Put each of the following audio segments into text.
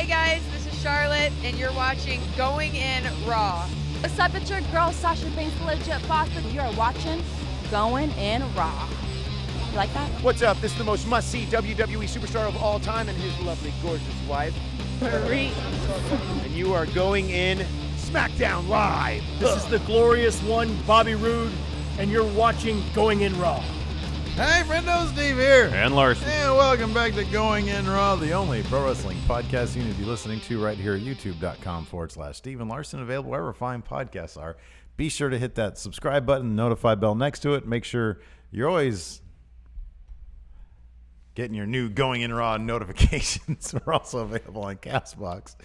Hey guys, this is Charlotte, and you're watching Going In Raw. What's up, it's your girl Sasha and Bailey, legit boss, and you're watching Going In Raw. You like that? What's up? This is the most must-see WWE superstar of all time and his lovely, gorgeous wife. Marie. And you are going in SmackDown Live. This is the glorious one, Bobby Roode, and you're watching Going In Raw. Hey, friendo, Steve here. And Larson. And welcome back to Going In Raw, the only pro wrestling podcast you need to be listening to right here at youtube.com/Steve and Larson, available wherever fine podcasts are. Be sure to hit that subscribe button, notify bell next to it. Make sure you're always getting your new Going In Raw notifications. We're also available on CastBox.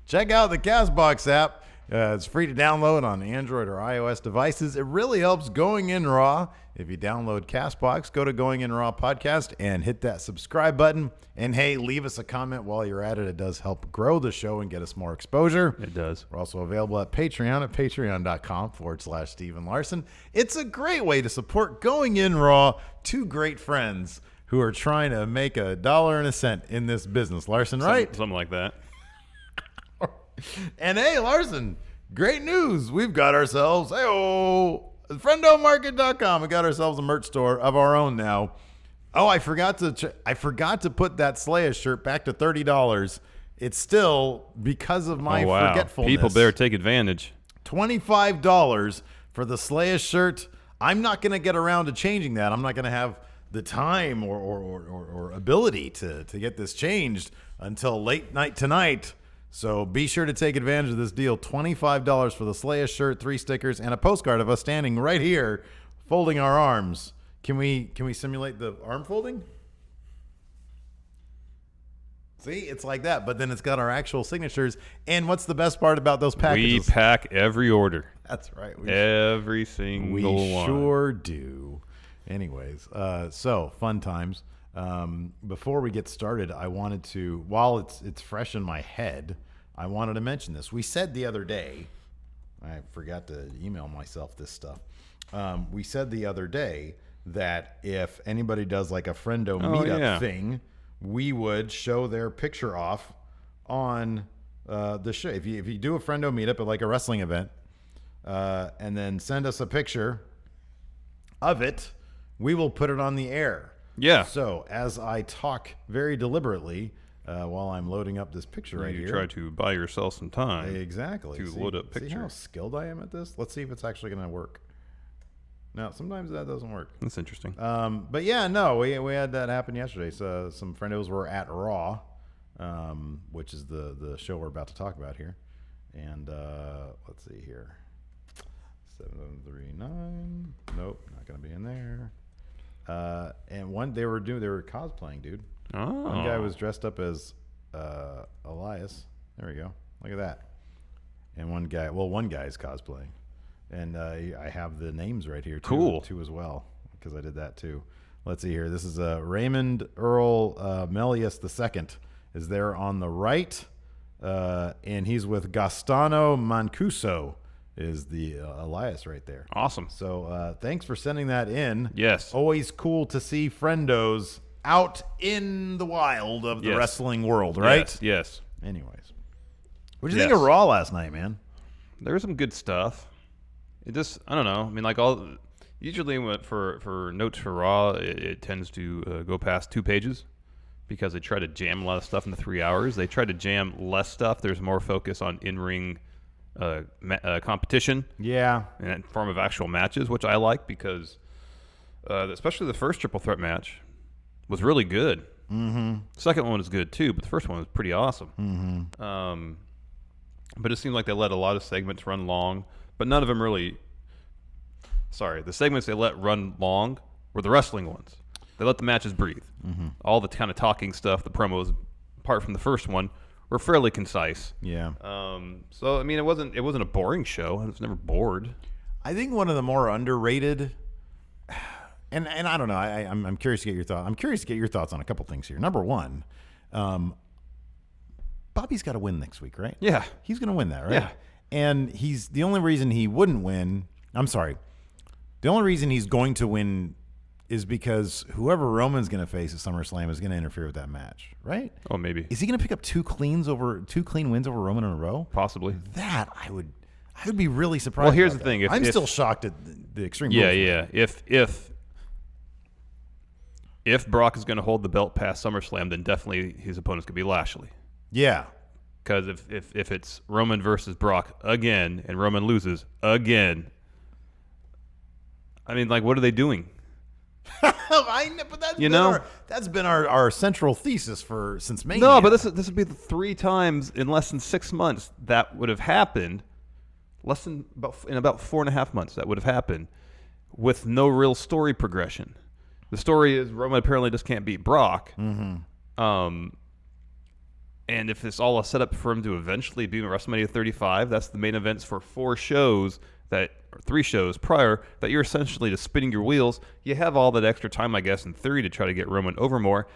Check out the CastBox app. It's free to download on Android or iOS devices. It really helps Going In Raw. If you download CastBox, go to Going In Raw Podcast and hit that subscribe button. And hey, leave us a comment while you're at it. It does help grow the show and get us more exposure. It does. We're also available at Patreon at patreon.com/Steve and Larson. It's a great way to support Going In Raw, two great friends who are trying to make $1.01 in this business. Larson, right? Something like that. And hey, Larson, great news. We've got ourselves, friendomarket.com. We got ourselves a merch store of our own now. Oh, I forgot to put that Slayer shirt back to $30. It's still, because of my forgetfulness. People better take advantage. $25 for the Slayer shirt. I'm not going to get around to changing that. I'm not going to have the time or ability to get this changed until late night tonight. So be sure to take advantage of this deal. $25 for the Slayer shirt, 3 stickers, and a postcard of us standing right here, folding our arms. Can we simulate the arm folding? See, it's like that, but then it's got our actual signatures. And what's the best part about those packages? We pack every order. That's right. Every single one. We sure do. Anyways, so fun times. Before we get started, I wanted to, while it's fresh in my head, I wanted to mention this. We said the other day, I forgot to email myself this stuff. We said the other day that if anybody does like a friendo meetup thing, we would show their picture off on the show. If you do a friendo meetup at like a wrestling event, and then send us a picture of it, we will put it on the air. Yeah. So as I talk very deliberately while I'm loading up this picture right you here. try to buy yourself some time. Exactly. To load up picture. See how skilled I am at this? Let's see if it's actually going to work. No, sometimes that doesn't work. That's interesting. But yeah, no, we had that happen yesterday. So some friendos were at Raw, which is the show we're about to talk about here. And let's see here. 739. Nope, not going to be in there. And they were cosplaying, dude. Oh. One guy was dressed up as Elias. There we go. Look at that. And one guy is cosplaying. And I have the names right here too as well, because I did that too. Let's see here. This is Raymond Earl Melius II is there on the right, and he's with Gastano Mancuso. Is the Elias right there. Awesome. So thanks for sending that in. Yes. Always cool to see friendos out in the wild of the wrestling world, right? Yes. Anyways. What did you think of Raw last night, man? There was some good stuff. It just, I don't know. I mean, usually for notes for Raw, it tends to go past 2 pages because they try to jam a lot of stuff into 3 hours. They try to jam less stuff. There's more focus on in-ring competition, in form of actual matches, which I like because especially the first triple threat match was really good. Mm-hmm. Second one was good too, but the first one was pretty awesome. Mm-hmm. But it seemed like they let a lot of segments run long, but none of them really. Sorry, the segments they let run long were the wrestling ones. They let the matches breathe. Mm-hmm. All the kind of talking stuff, the promos, apart from the first one, were fairly concise. Yeah. So I mean, it wasn't a boring show. I was never bored. I think one of the more underrated, and I don't know. I'm curious to get your thoughts. I'm curious to get your thoughts on a couple things here. Number one, Bobby's got to win next week, right? Yeah. He's going to win that, right? Yeah. And he's the only reason he wouldn't win. I'm sorry. The only reason he's going to win is because whoever Roman's going to face at SummerSlam is going to interfere with that match, right? Oh, maybe. Is he going to pick up two clean wins over Roman in a row? Possibly. That I would be really surprised. Well, here's about the thing. I'm still shocked at the Extreme Yeah, Rules. yeah. If Brock is going to hold the belt past SummerSlam, then definitely his opponent's going to be Lashley. Yeah. Because if it's Roman versus Brock again and Roman loses again, I mean, like, what are they doing? I know, but that's been our central thesis since Mania. No, but this would be the 3 times in less than 6 months that would have happened. In about 4.5 months that would have happened with no real story progression. The story is Roman apparently just can't beat Brock. Mm-hmm. And if it's all a setup for him to eventually be in WrestleMania 35, that's the main events for 3 shows prior that you're essentially just spinning your wheels. You have all that extra time, I guess, in theory, to try to get Roman over more.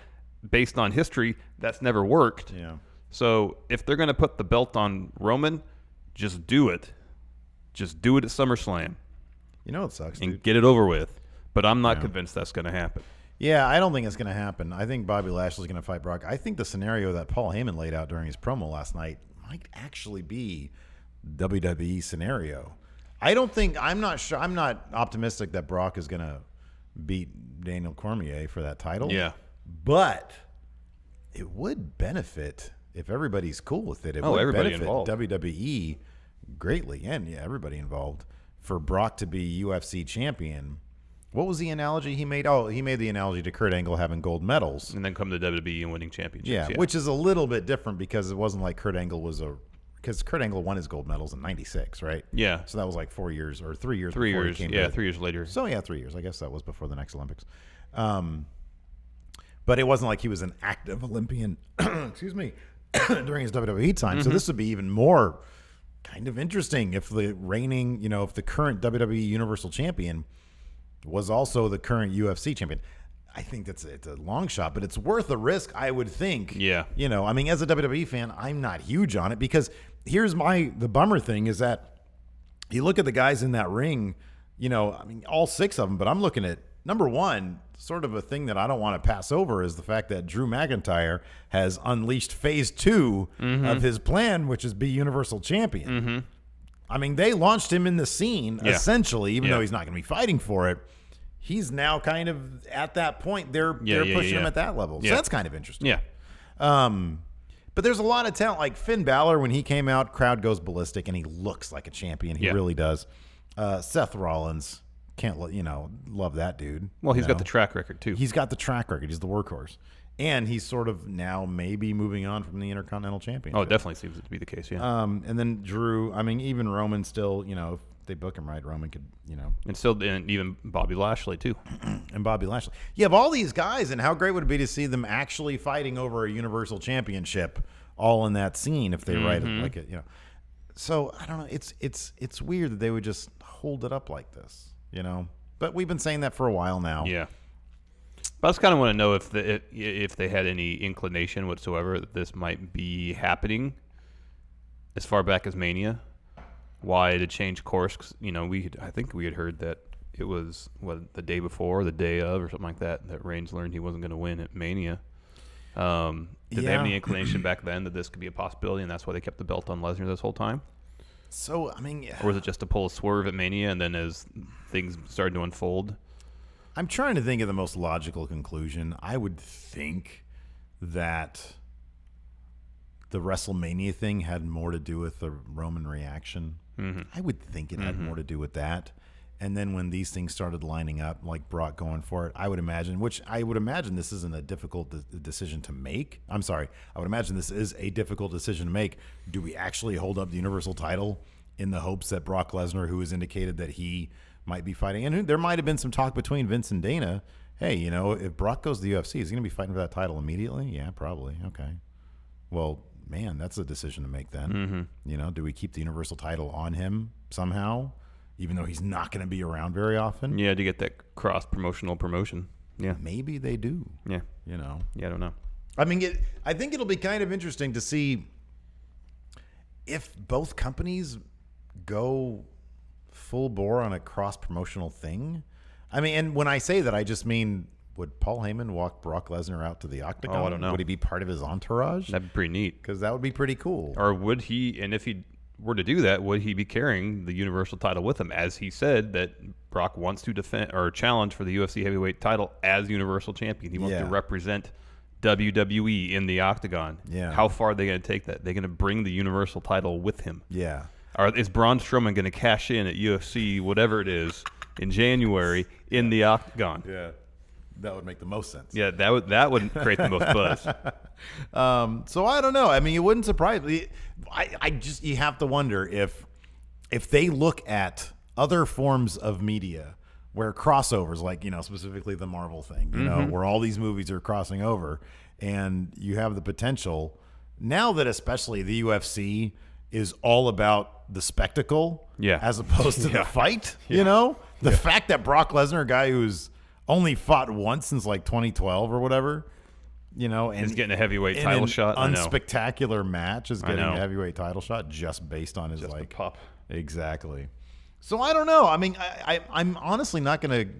Based on history, that's never worked. Yeah. So if they're going to put the belt on Roman, just do it. Just do it at SummerSlam. You know it sucks, and dude. get it over with. But I'm not convinced that's going to happen. Yeah, I don't think it's going to happen. I think Bobby Lashley's going to fight Brock. I think the scenario that Paul Heyman laid out during his promo last night might actually be WWE scenario. I'm not sure. I'm not optimistic that Brock is going to beat Daniel Cormier for that title. Yeah. But it would benefit if everybody's cool with it. It would everybody benefit involved. WWE greatly, and everybody involved, for Brock to be UFC champion. What was the analogy he made? Oh, he made the analogy to Kurt Angle having gold medals. And then come to WWE and winning championships. Yeah, which is a little bit different because it wasn't like Kurt Angle because Kurt Angle won his gold medals in '96, right? Yeah. So that was like 4 years or 3 years. 3 before years. He came Yeah, to, 3 years later. So yeah, 3 years. I guess that was before the next Olympics. But it wasn't like he was an active Olympian. Excuse me, during his WWE time. So this would be even more kind of interesting if the if the current WWE Universal Champion was also the current UFC champion. I think it's a long shot, but it's worth the risk, I would think. Yeah. I mean, as a WWE fan, I'm not huge on it because here's the bummer thing is that you look at the guys in that ring, I mean, all 6 of them, but I'm looking at number one, sort of a thing that I don't want to pass over is the fact that Drew McIntyre has unleashed phase 2 of his plan, which is be Universal Champion. Mm-hmm. I mean, they launched him in the scene, essentially, even though he's not going to be fighting for it. He's now kind of at that point. They're pushing him at that level. So that's kind of interesting. Yeah. But there's a lot of talent. Like Finn Balor, when he came out, crowd goes ballistic, and he looks like a champion. He really does. Seth Rollins, love that dude. Well, he's got the track record, too. He's got the track record. He's the workhorse. And he's sort of now maybe moving on from the Intercontinental Championship. Oh, it definitely seems to be the case, yeah. And then Drew, I mean, even Roman still, if they book him right, Roman could, And even Bobby Lashley, too. And Bobby Lashley. You have all these guys, and how great would it be to see them actually fighting over a Universal Championship all in that scene if they write it like it, So, I don't know. It's weird that they would just hold it up like this, But we've been saying that for a while now. Yeah. But I just kind of want to know if they had any inclination whatsoever that this might be happening as far back as Mania. Why to change course? 'Cause, I think we had heard that it was the day before, the day of, or something like that Reigns learned he wasn't going to win at Mania. Did they have any inclination back then that this could be a possibility, and that's why they kept the belt on Lesnar this whole time? So, I mean, or was it just to pull a swerve at Mania, and then as things started to unfold? I'm trying to think of the most logical conclusion. I would think that the WrestleMania thing had more to do with the Roman reaction. Mm-hmm. I would think it had more to do with that. And then when these things started lining up, like Brock going for it, I would imagine this isn't a difficult decision to make. I'm sorry. I would imagine this is a difficult decision to make. Do we actually hold up the Universal title in the hopes that Brock Lesnar, who has indicated that he might be fighting, and there might have been some talk between Vince and Dana, hey, if Brock goes to the UFC, is he going to be fighting for that title immediately? Yeah, probably. Okay. Well, man, that's a decision to make then. Mm-hmm. Do we keep the Universal title on him somehow, even though he's not going to be around very often? Yeah, to get that cross-promotional promotion. Yeah. Maybe they do. Yeah. Yeah, I don't know. I mean, I think it'll be kind of interesting to see if both companies go full bore on a cross-promotional thing. I mean, and when I say that, I just mean, would Paul Heyman walk Brock Lesnar out to the octagon? Oh, I don't know. Would he be part of his entourage? That'd be pretty neat. Because that would be pretty cool. Or would he, and if he were to do that, would he be carrying the Universal title with him? As he said that Brock wants to defend or challenge for the UFC heavyweight title as Universal Champion. He wants to represent WWE in the octagon. Yeah. How far are they going to take that? They're going to bring the Universal title with him. Yeah. Or is Braun Strowman going to cash in at UFC, whatever it is, in January in the octagon? Yeah. That would make the most sense. Yeah, that would create the most buzz. So I don't know. I mean, it wouldn't surprise me. I just, you have to wonder if they look at other forms of media where crossovers, like, specifically the Marvel thing, where all these movies are crossing over, and you have the potential now that especially the UFC is all about the spectacle, as opposed to the fight. The fact that Brock Lesnar, a guy who's only fought once since like 2012 or whatever, and he's getting a heavyweight title shot. Unspectacular match is getting a heavyweight title shot just based on his pop. Exactly. So I don't know. I mean, I'm honestly not going to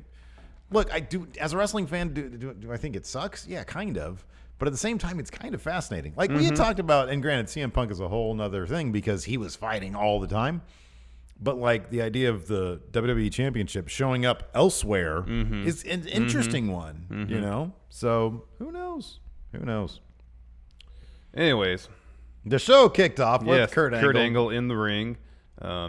look. I do, as a wrestling fan. Do I think it sucks? Yeah, kind of. But at the same time, it's kind of fascinating. Like we had talked about, and granted, CM Punk is a whole nother thing because he was fighting all the time. But like the idea of the WWE Championship showing up elsewhere is an interesting one, So who knows? Who knows? Anyways, the show kicked off with Kurt Angle in the ring.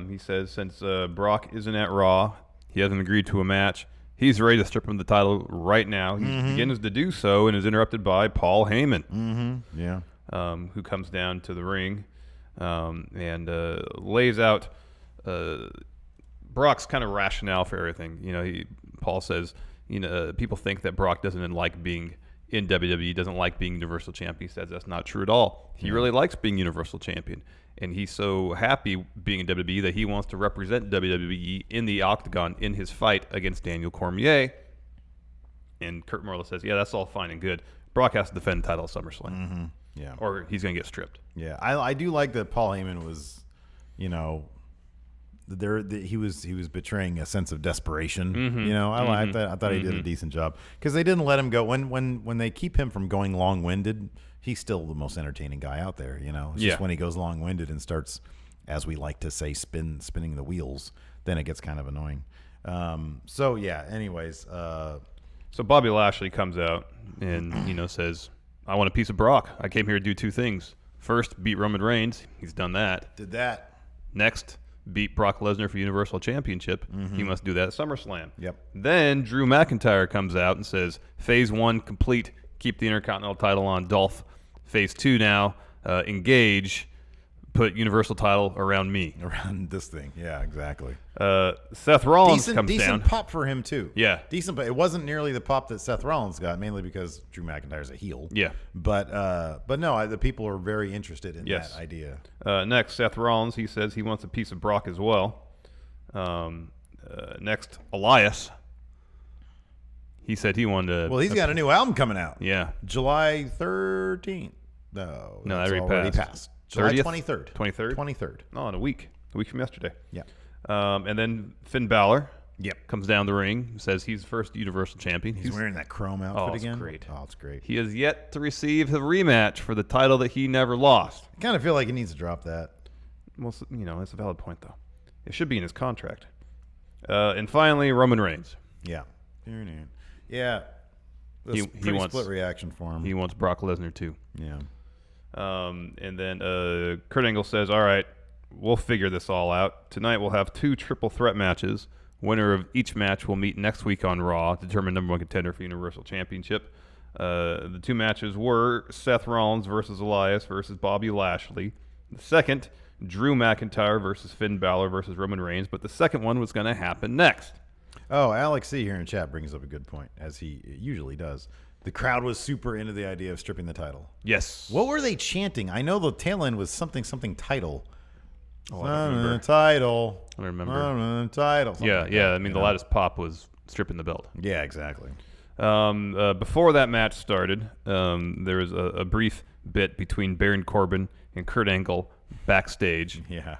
He says since Brock isn't at Raw, he hasn't agreed to a match. He's ready to strip him the title right now. He begins to do so and is interrupted by Paul Heyman, who comes down to the ring and lays out Brock's kind of rationale for everything. Paul says, people think that Brock doesn't like being in WWE, doesn't like being Universal Champion. He says that's not true at all. He really likes being Universal Champion. And he's so happy being in WWE that he wants to represent WWE in the octagon in his fight against Daniel Cormier. And Kurt Morley says, yeah, that's all fine and good. Brock has to defend the title at SummerSlam. Yeah. Or he's going to get stripped. Yeah. I do like that Paul Heyman was, he was betraying a sense of desperation. I thought he did a decent job because they didn't let him go when they keep him from going long-winded. He's still the most entertaining guy out there. It's just when he goes long-winded and starts, as we like to say, spinning the wheels, then it gets kind of annoying. Anyways, so Bobby Lashley comes out and says, "I want a piece of Brock. I came here to do two things. First, beat Roman Reigns. He's done that. Did that. Next, beat Brock Lesnar for Universal Championship. He must do that at SummerSlam. Yep. Then Drew McIntyre comes out and says, Phase 1 complete. Keep the Intercontinental title on Dolph. Phase 2 now, engage. Put Universal title around me. Around this thing. Yeah, exactly. Seth Rollins comes down. Decent pop for him, too. Yeah. Decent, but it wasn't nearly the pop that Seth Rollins got, mainly because Drew McIntyre's a heel. Yeah. But no, the people are very interested in that idea. Next, Seth Rollins, he says he wants a piece of Brock as well. Next, Elias. He said he wanted to... Well, he's got a new album coming out. Yeah. July 13th. No, that already passed. July 23rd. 23rd? 23rd. Oh, in a week. A week from yesterday. Yeah. And then Finn Balor Yep. comes down the ring, says he's the first Universal Champion. He's wearing that chrome outfit again. It's great. Oh, it's great. He has yet to receive the rematch for the title that he never lost. I kind of feel like he needs to drop that. Well, it's a valid point, though. It should be in his contract. And finally, Roman Reigns. Yeah. Yeah. He wants split reaction for him. He wants Brock Lesnar, too. Yeah. And then Kurt Angle says, all right, we'll figure this all out. Tonight we'll have 2 triple threat matches. Winner of each match will meet next week on Raw to determine number 1 contender for Universal Championship. The 2 matches were Seth Rollins versus Elias versus Bobby Lashley. The second, Drew McIntyre versus Finn Balor versus Roman Reigns. But the second one was going to happen next. Oh, Alex C. here in chat brings up a good point, as he usually does. The crowd was super into the idea of stripping the title. Yes. What were they chanting? I know the tail end was something title. Oh, I don't remember. Title. I don't remember. Title. Yeah. I mean, the loudest pop was stripping the belt. Yeah, exactly. Before that match started, there was a brief bit between Baron Corbin and Kurt Angle backstage. Yeah.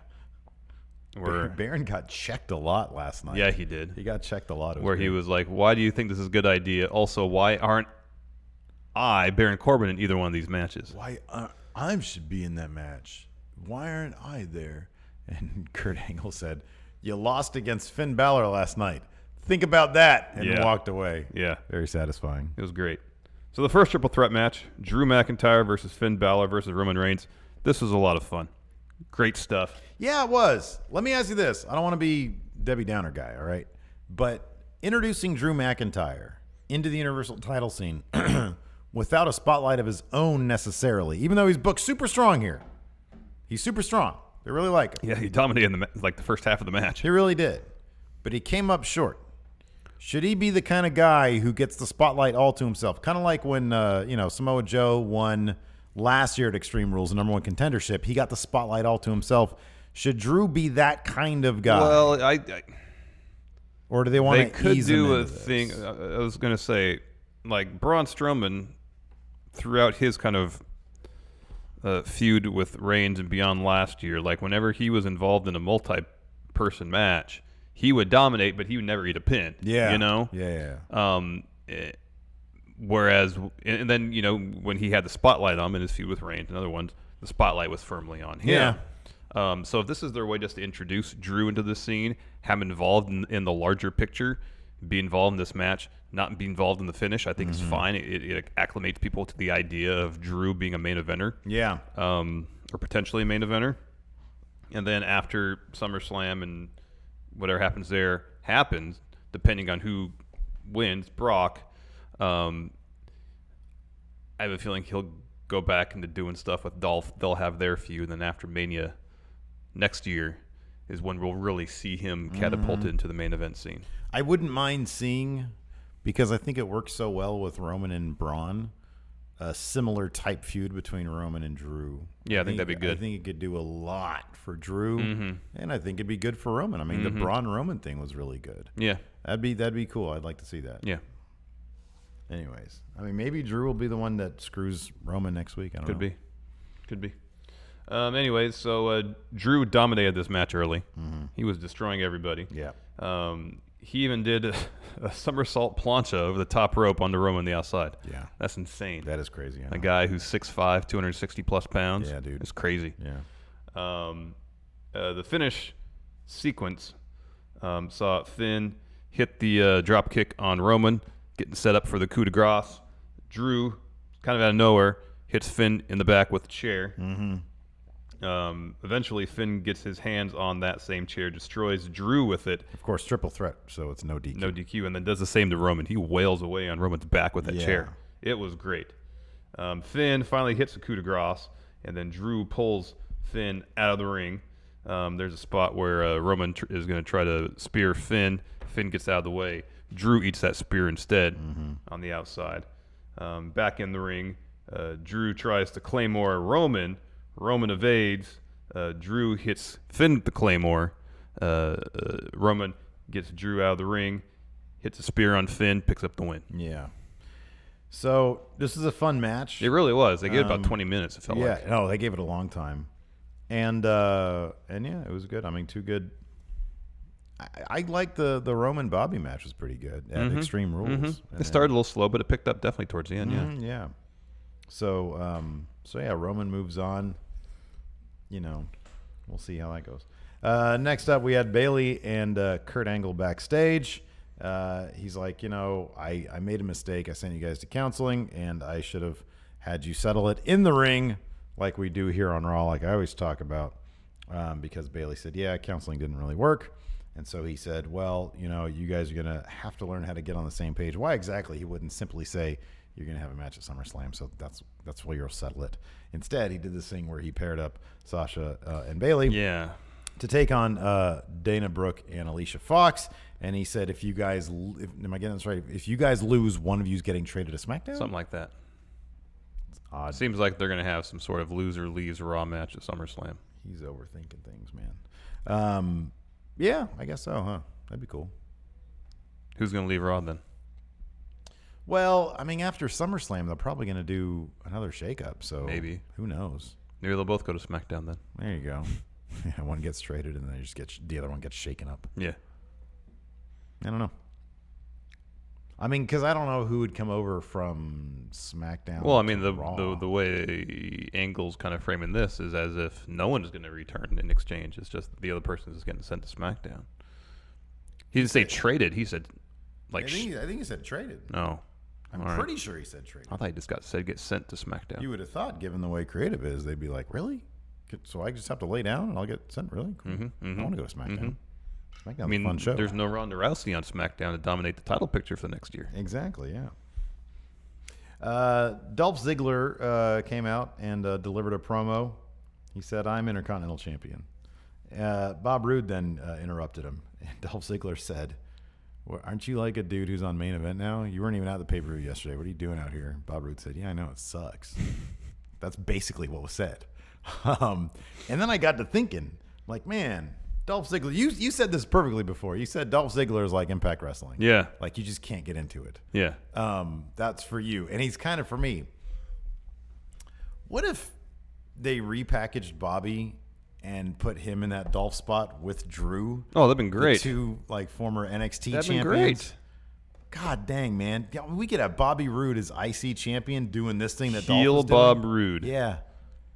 Where Baron got checked a lot last night. Yeah, he did. He got checked a lot. Where he was like, "Why do you think this is a good idea? Also, why aren't I Baron Corbin in either one of these matches?" Why I should be in that match? Why aren't I there? And Kurt Angle said, "You lost against Finn Balor last night. Think about that," and walked away. Yeah. Very satisfying. It was great. So the first triple threat match, Drew McIntyre versus Finn Balor versus Roman Reigns. This was a lot of fun. Great stuff. Yeah, it was. Let me ask you this. I don't want to be Debbie Downer guy, all right? But introducing Drew McIntyre into the Universal title scene without a spotlight of his own necessarily, even though he's booked super strong here. He's super strong. They really like him. Yeah, he dominated the first half of the match. He really did. But he came up short. Should he be the kind of guy who gets the spotlight all to himself? Kind of like when Samoa Joe won last year at Extreme Rules, the #1 contendership. He got the spotlight all to himself. Should Drew be that kind of guy? Well, or do they want to could ease do him a into this? thing. I was going to say, like Braun Strowman, throughout his kind of feud with Reigns and beyond last year, like whenever he was involved in a multi-person match, he would dominate, but he would never eat a pin. Yeah. You know? Yeah. Whereas, and then, when he had the spotlight on him in his feud with Reigns and other ones, the spotlight was firmly on him. Yeah. So if this is their way just to introduce Drew into the scene, have him involved in the larger picture, be involved in this match, not be involved in the finish, I think is fine. It acclimates people to the idea of Drew being a main eventer. Yeah. Or potentially a main eventer. And then after SummerSlam and whatever happens there happens, depending on who wins, Brock, I have a feeling he'll go back into doing stuff with Dolph. They'll have their feud, and then after Mania next year is when we'll really see him catapulted into the main event scene. I wouldn't mind seeing, because I think it works so well with Roman and Braun, a similar type feud between Roman and Drew. Yeah, I think that'd be good. I think it could do a lot for Drew, and I think it'd be good for Roman. I mean, the Braun-Roman thing was really good. Yeah. That'd be cool. I'd like to see that. Yeah. Anyways, I mean, maybe Drew will be the one that screws Roman next week. I don't know. Could be. Anyways, so Drew dominated this match early. He was destroying everybody. Yeah. He even did a somersault plancha over the top rope onto Roman on the outside. Yeah. That's insane. That is crazy. A guy who's 6'5", 260 plus pounds. Yeah, dude. It's crazy. Yeah. The finish sequence saw Finn hit the drop kick on Roman, getting set up for the coup de grace. Drew, kind of out of nowhere, hits Finn in the back with a chair. Eventually, Finn gets his hands on that same chair, destroys Drew with it. Of course, triple threat, so it's no DQ. No DQ, and then does the same to Roman. He wails away on Roman's back with that chair. It was great. Finn finally hits the coup de grace, and then Drew pulls Finn out of the ring. There's a spot where Roman is going to try to spear Finn. Finn gets out of the way. Drew eats that spear instead on the outside. Back in the ring, Drew tries to Claymore Roman. Roman evades. Drew hits Finn with the Claymore. Roman gets Drew out of the ring, hits a spear on Finn, picks up the win. Yeah. So this is a fun match. It really was. They gave it about 20 minutes, it felt like. Yeah, no, they gave it a long time. And yeah, it was good. I mean, too good. I like the Roman Bobby match was pretty good at Extreme Rules. It started a little slow, but it picked up definitely towards the end, yeah. So yeah, Roman moves on. We'll see how that goes. Next up, we had Bailey and Kurt Angle backstage. He's like, I made a mistake. I sent you guys to counseling, and I should have had you settle it in the ring like we do here on Raw, like I always talk about, because Bailey said, yeah, counseling didn't really work. And so he said, well, you guys are going to have to learn how to get on the same page. Why exactly? He wouldn't simply say, you're going to have a match at SummerSlam, so that's where you'll settle it. Instead, he did this thing where he paired up Sasha and Bailey to take on Dana Brooke and Alicia Fox. And he said, am I getting this right? If you guys lose, one of you is getting traded to SmackDown? Something like that. It's odd. Seems like they're going to have some sort of loser leaves Raw match at SummerSlam. He's overthinking things, man. Yeah, I guess so, huh? That'd be cool. Who's going to leave Raw then? Well, I mean, after SummerSlam, they're probably going to do another shakeup. So maybe. Who knows? Maybe they'll both go to SmackDown then. There you go. Yeah, one gets traded, and then the other one gets shaken up. Yeah. I don't know. I mean, because I don't know who would come over from SmackDown. Well, I mean, to Raw. the way Angle's kind of framing this is as if no one is going to return in exchange. It's just the other person is getting sent to SmackDown. He didn't say traded. He said, like, I think he said traded. No. I'm pretty sure he said traded. I thought he just said get sent to SmackDown. You would have thought, given the way creative is, they'd be like, really? So I just have to lay down and I'll get sent? Really? Cool. I want to go to SmackDown. SmackDown's I mean, a fun show. there's no Ronda Rousey on SmackDown to dominate the title picture for the next year. Exactly, yeah. Dolph Ziggler came out and delivered a promo. He said, I'm Intercontinental Champion. Bob Roode then interrupted him. And Dolph Ziggler said, well, aren't you like a dude who's on main event now? You weren't even at the pay-per-view yesterday. What are you doing out here? Bob Roode said, yeah, I know, it sucks. That's basically what was said. And then I got to thinking, like, man, Dolph Ziggler, you said this perfectly before. You said Dolph Ziggler is like Impact Wrestling. Yeah. Like, you just can't get into it. Yeah. That's for you. And he's kind of for me. What if they repackaged Bobby and put him in that Dolph spot with Drew? Oh, that'd been great. The two, like, former NXT That'd champions. been great. God dang, man. We could have Bobby Roode as IC champion doing this thing that Dolph Heel is doing. Bob Roode. Yeah.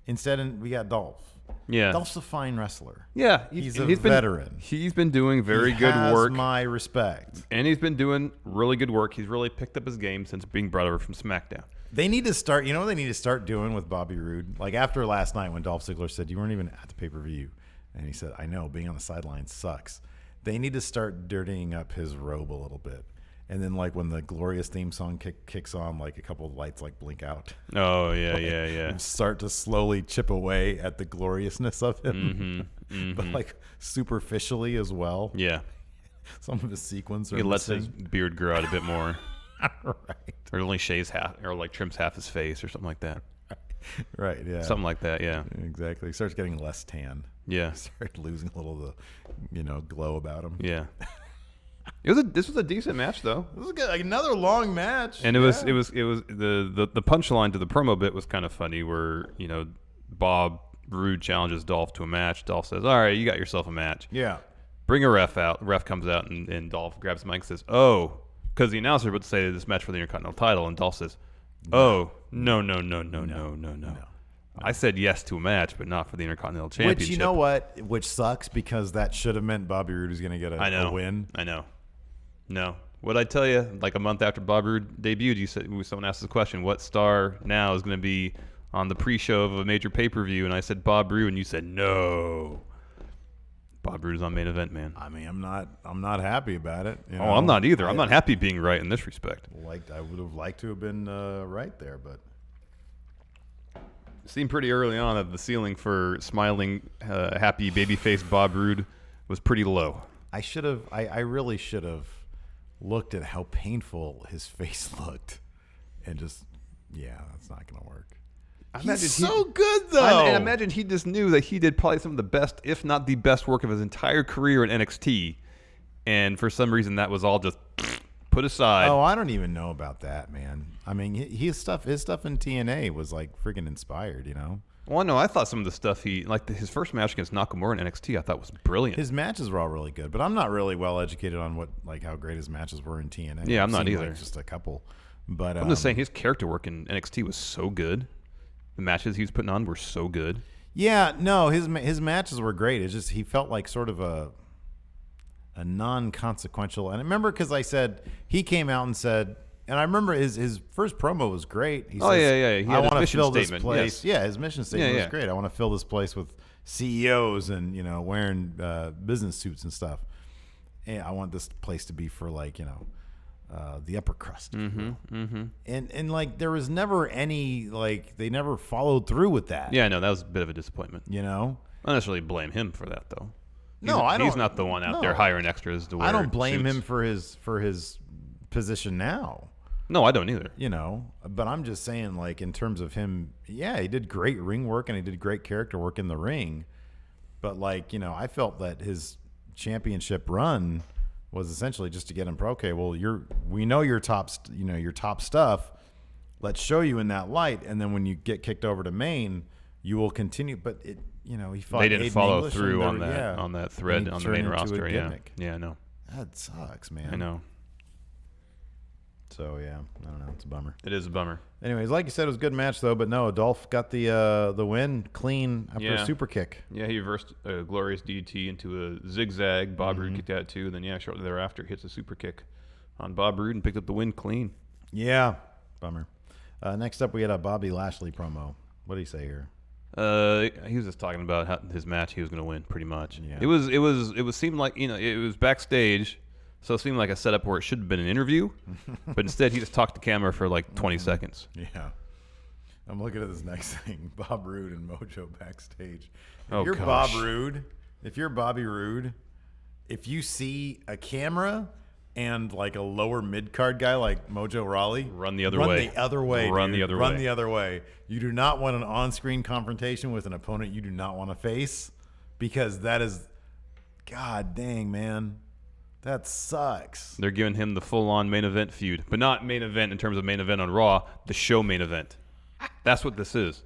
Instead, we got Dolph. Yeah. Dolph's a fine wrestler. Yeah. He's a veteran. He's been doing very He good has work. my respect. And he's been doing really good work. He's really picked up his game since being brought over from SmackDown. They need to start, you know what they need to start doing with Bobby Roode? Like after last night when Dolph Ziggler said, you weren't even at the pay-per-view. And he said, I know, being on the sidelines sucks. They need to start dirtying up his robe a little bit. And then like when the Glorious theme song kicks on, like a couple of lights like blink out. Oh, yeah, Like, yeah. and start to slowly chip away at the gloriousness of him. But like superficially as well. Yeah. Some of his sequence are He lets missing. his beard grow out a bit more. Right. Or only shaves half, or like trims half his face or something like that. Right, yeah. Something like that, yeah. Exactly. He starts getting less tan. Yeah. Start losing a little of the, glow about him. Yeah. This was a decent match though. This is good. Like another long match. And it was the punchline to the promo bit was kind of funny where, Bob Roode challenges Dolph to a match. Dolph says, all right, you got yourself a match. Yeah. Bring a ref out. Ref comes out and Dolph grabs the mic and says, oh, because the announcer would say this match for the Intercontinental title, and Dolph says, oh, no. I said yes to a match, but not for the Intercontinental Championship. Which, you know what? Which sucks because that should have meant Bobby Roode was going to get a win. I know. No. What'd I tell you? Like a month after Bobby Roode debuted, someone asked the question, what star now is going to be on the pre-show of a major pay-per-view? And I said Bob Roode, and you said no. Bob Roode is on main event, man. I mean, I'm not happy about it. I'm not either. I'm not happy being right in this respect. I would have liked to have been right there, but It seemed pretty early on that the ceiling for smiling, happy babyface Bob Roode was pretty low. I really should have looked at how painful his face looked and just, that's not going to work. He's so good, though. And imagine he just knew that he did probably some of the best, if not the best work of his entire career in NXT. And for some reason, that was all just put aside. Oh, I don't even know about that, man. I mean, his stuff in TNA was like freaking inspired, Well, no, I thought some of the stuff his first match against Nakamura in NXT, I thought was brilliant. His matches were all really good, but I'm not really well educated on how great his matches were in TNA. Yeah, I'm I've not seen, either. just a couple, but I'm just saying his character work in NXT was so good. The matches he was putting on were so good. Yeah, no, his matches were great. It's just he felt like sort of a non-consequential. And I remember because I said he came out and said, and I remember his first promo was great. He says, He I had his want to mission fill this statement. place. Yes. Yeah, his mission statement Yeah, was great. I want to fill this place with CEOs and wearing business suits and stuff. And I want this place to be for the upper crust. And like there was never any they never followed through with that. Yeah, no, that was a bit of a disappointment. I don't necessarily blame him for that though. He's not the one out there hiring extras to wear I don't blame suits. him for his position now. No, I don't either. But I'm just saying, in terms of him, he did great ring work and he did great character work in the ring. But I felt that his championship run was essentially just to get him okay. Well, we know your top stuff. Let's show you in that light, and then when you get kicked over to main, you will continue. But he fought. They didn't Aiden follow English through and on that yeah. on that thread And he on the turned main into a roster. Yeah, gimmick. yeah, I know. That sucks, man. I know. So yeah, I don't know. It's a bummer. It is a bummer. Anyways, like you said, it was a good match though. But no, Dolph got the win clean after a super kick. Yeah, he reversed a glorious DDT into a zigzag. Bob Roode kicked that too. And then shortly thereafter hits a super kick on Bob Roode and picked up the win clean. Yeah, bummer. Next up, we had a Bobby Lashley promo. What did he say here? He was just talking about how his match he was going to win, pretty much. Yeah. It was seemed like it was backstage, so it seemed like a setup where it should have been an interview, but instead he just talked to camera for like 20 seconds. Yeah. I'm looking at this next thing. Bob Roode and Mojo backstage. Oh, If you're gosh. Bob Roode, if you're Bobby Roode, if you see a camera and like a lower mid card guy like Mojo Rawley, Run the other way. Run the other way. Run dude. the other Run way. the other way. You do not want an on-screen confrontation with an opponent you do not want to face, because that is, god dang, man, that sucks. They're giving him the full-on main event feud, but not main event in terms of main event on Raw, the show main event. That's what this is.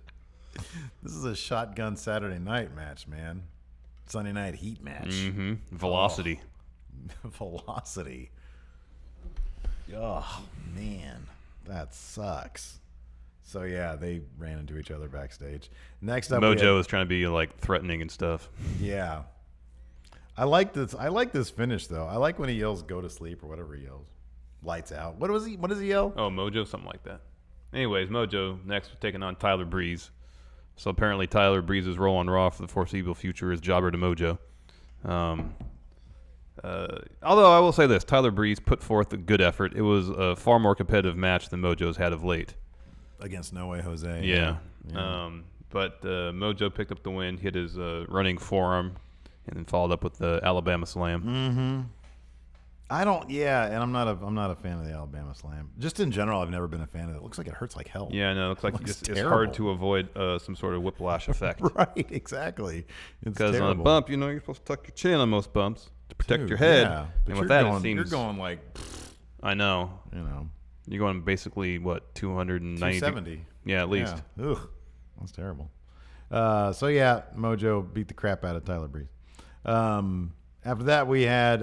This is a shotgun Saturday night match, man. Sunday night heat match. Mm-hmm. Velocity. Velocity. Oh man, that sucks. So yeah, they ran into each other backstage. Next up, we Mojo had- is trying to be like threatening and stuff. yeah, I like this. I like this finish though. I like when he yells "Go to sleep" or whatever he yells. Lights out. What was he? What does he yell? Oh, Mojo, something like that. Anyways, Mojo next was taking on Tyler Breeze. So apparently Tyler Breeze's role on Raw for the foreseeable future is jobber to Mojo. Although I will say this, Tyler Breeze put forth a good effort. It was a far more competitive match than Mojo's had of late. Against No Way Jose. Yeah. Yeah. But Mojo picked up the win, hit his running forearm, and then followed up with the Alabama Slam. Mm-hmm. I don't. Yeah, and I'm not a fan of the Alabama Slam. Just in general, I've never been a fan of it. It looks like it hurts like hell. Yeah, no, it looks like Looks it's terrible. hard to avoid some sort of whiplash effect. Right. Exactly. It's Because on a terrible. bump, you're supposed to tuck your chin on most bumps to protect Dude, your head. yeah. But And you're with that, going, it seems you're going like, I know. You're going basically what 290. 270. Yeah, at least. Yeah. Ugh, that's terrible. So yeah, Mojo beat the crap out of Tyler Breeze. After that, we had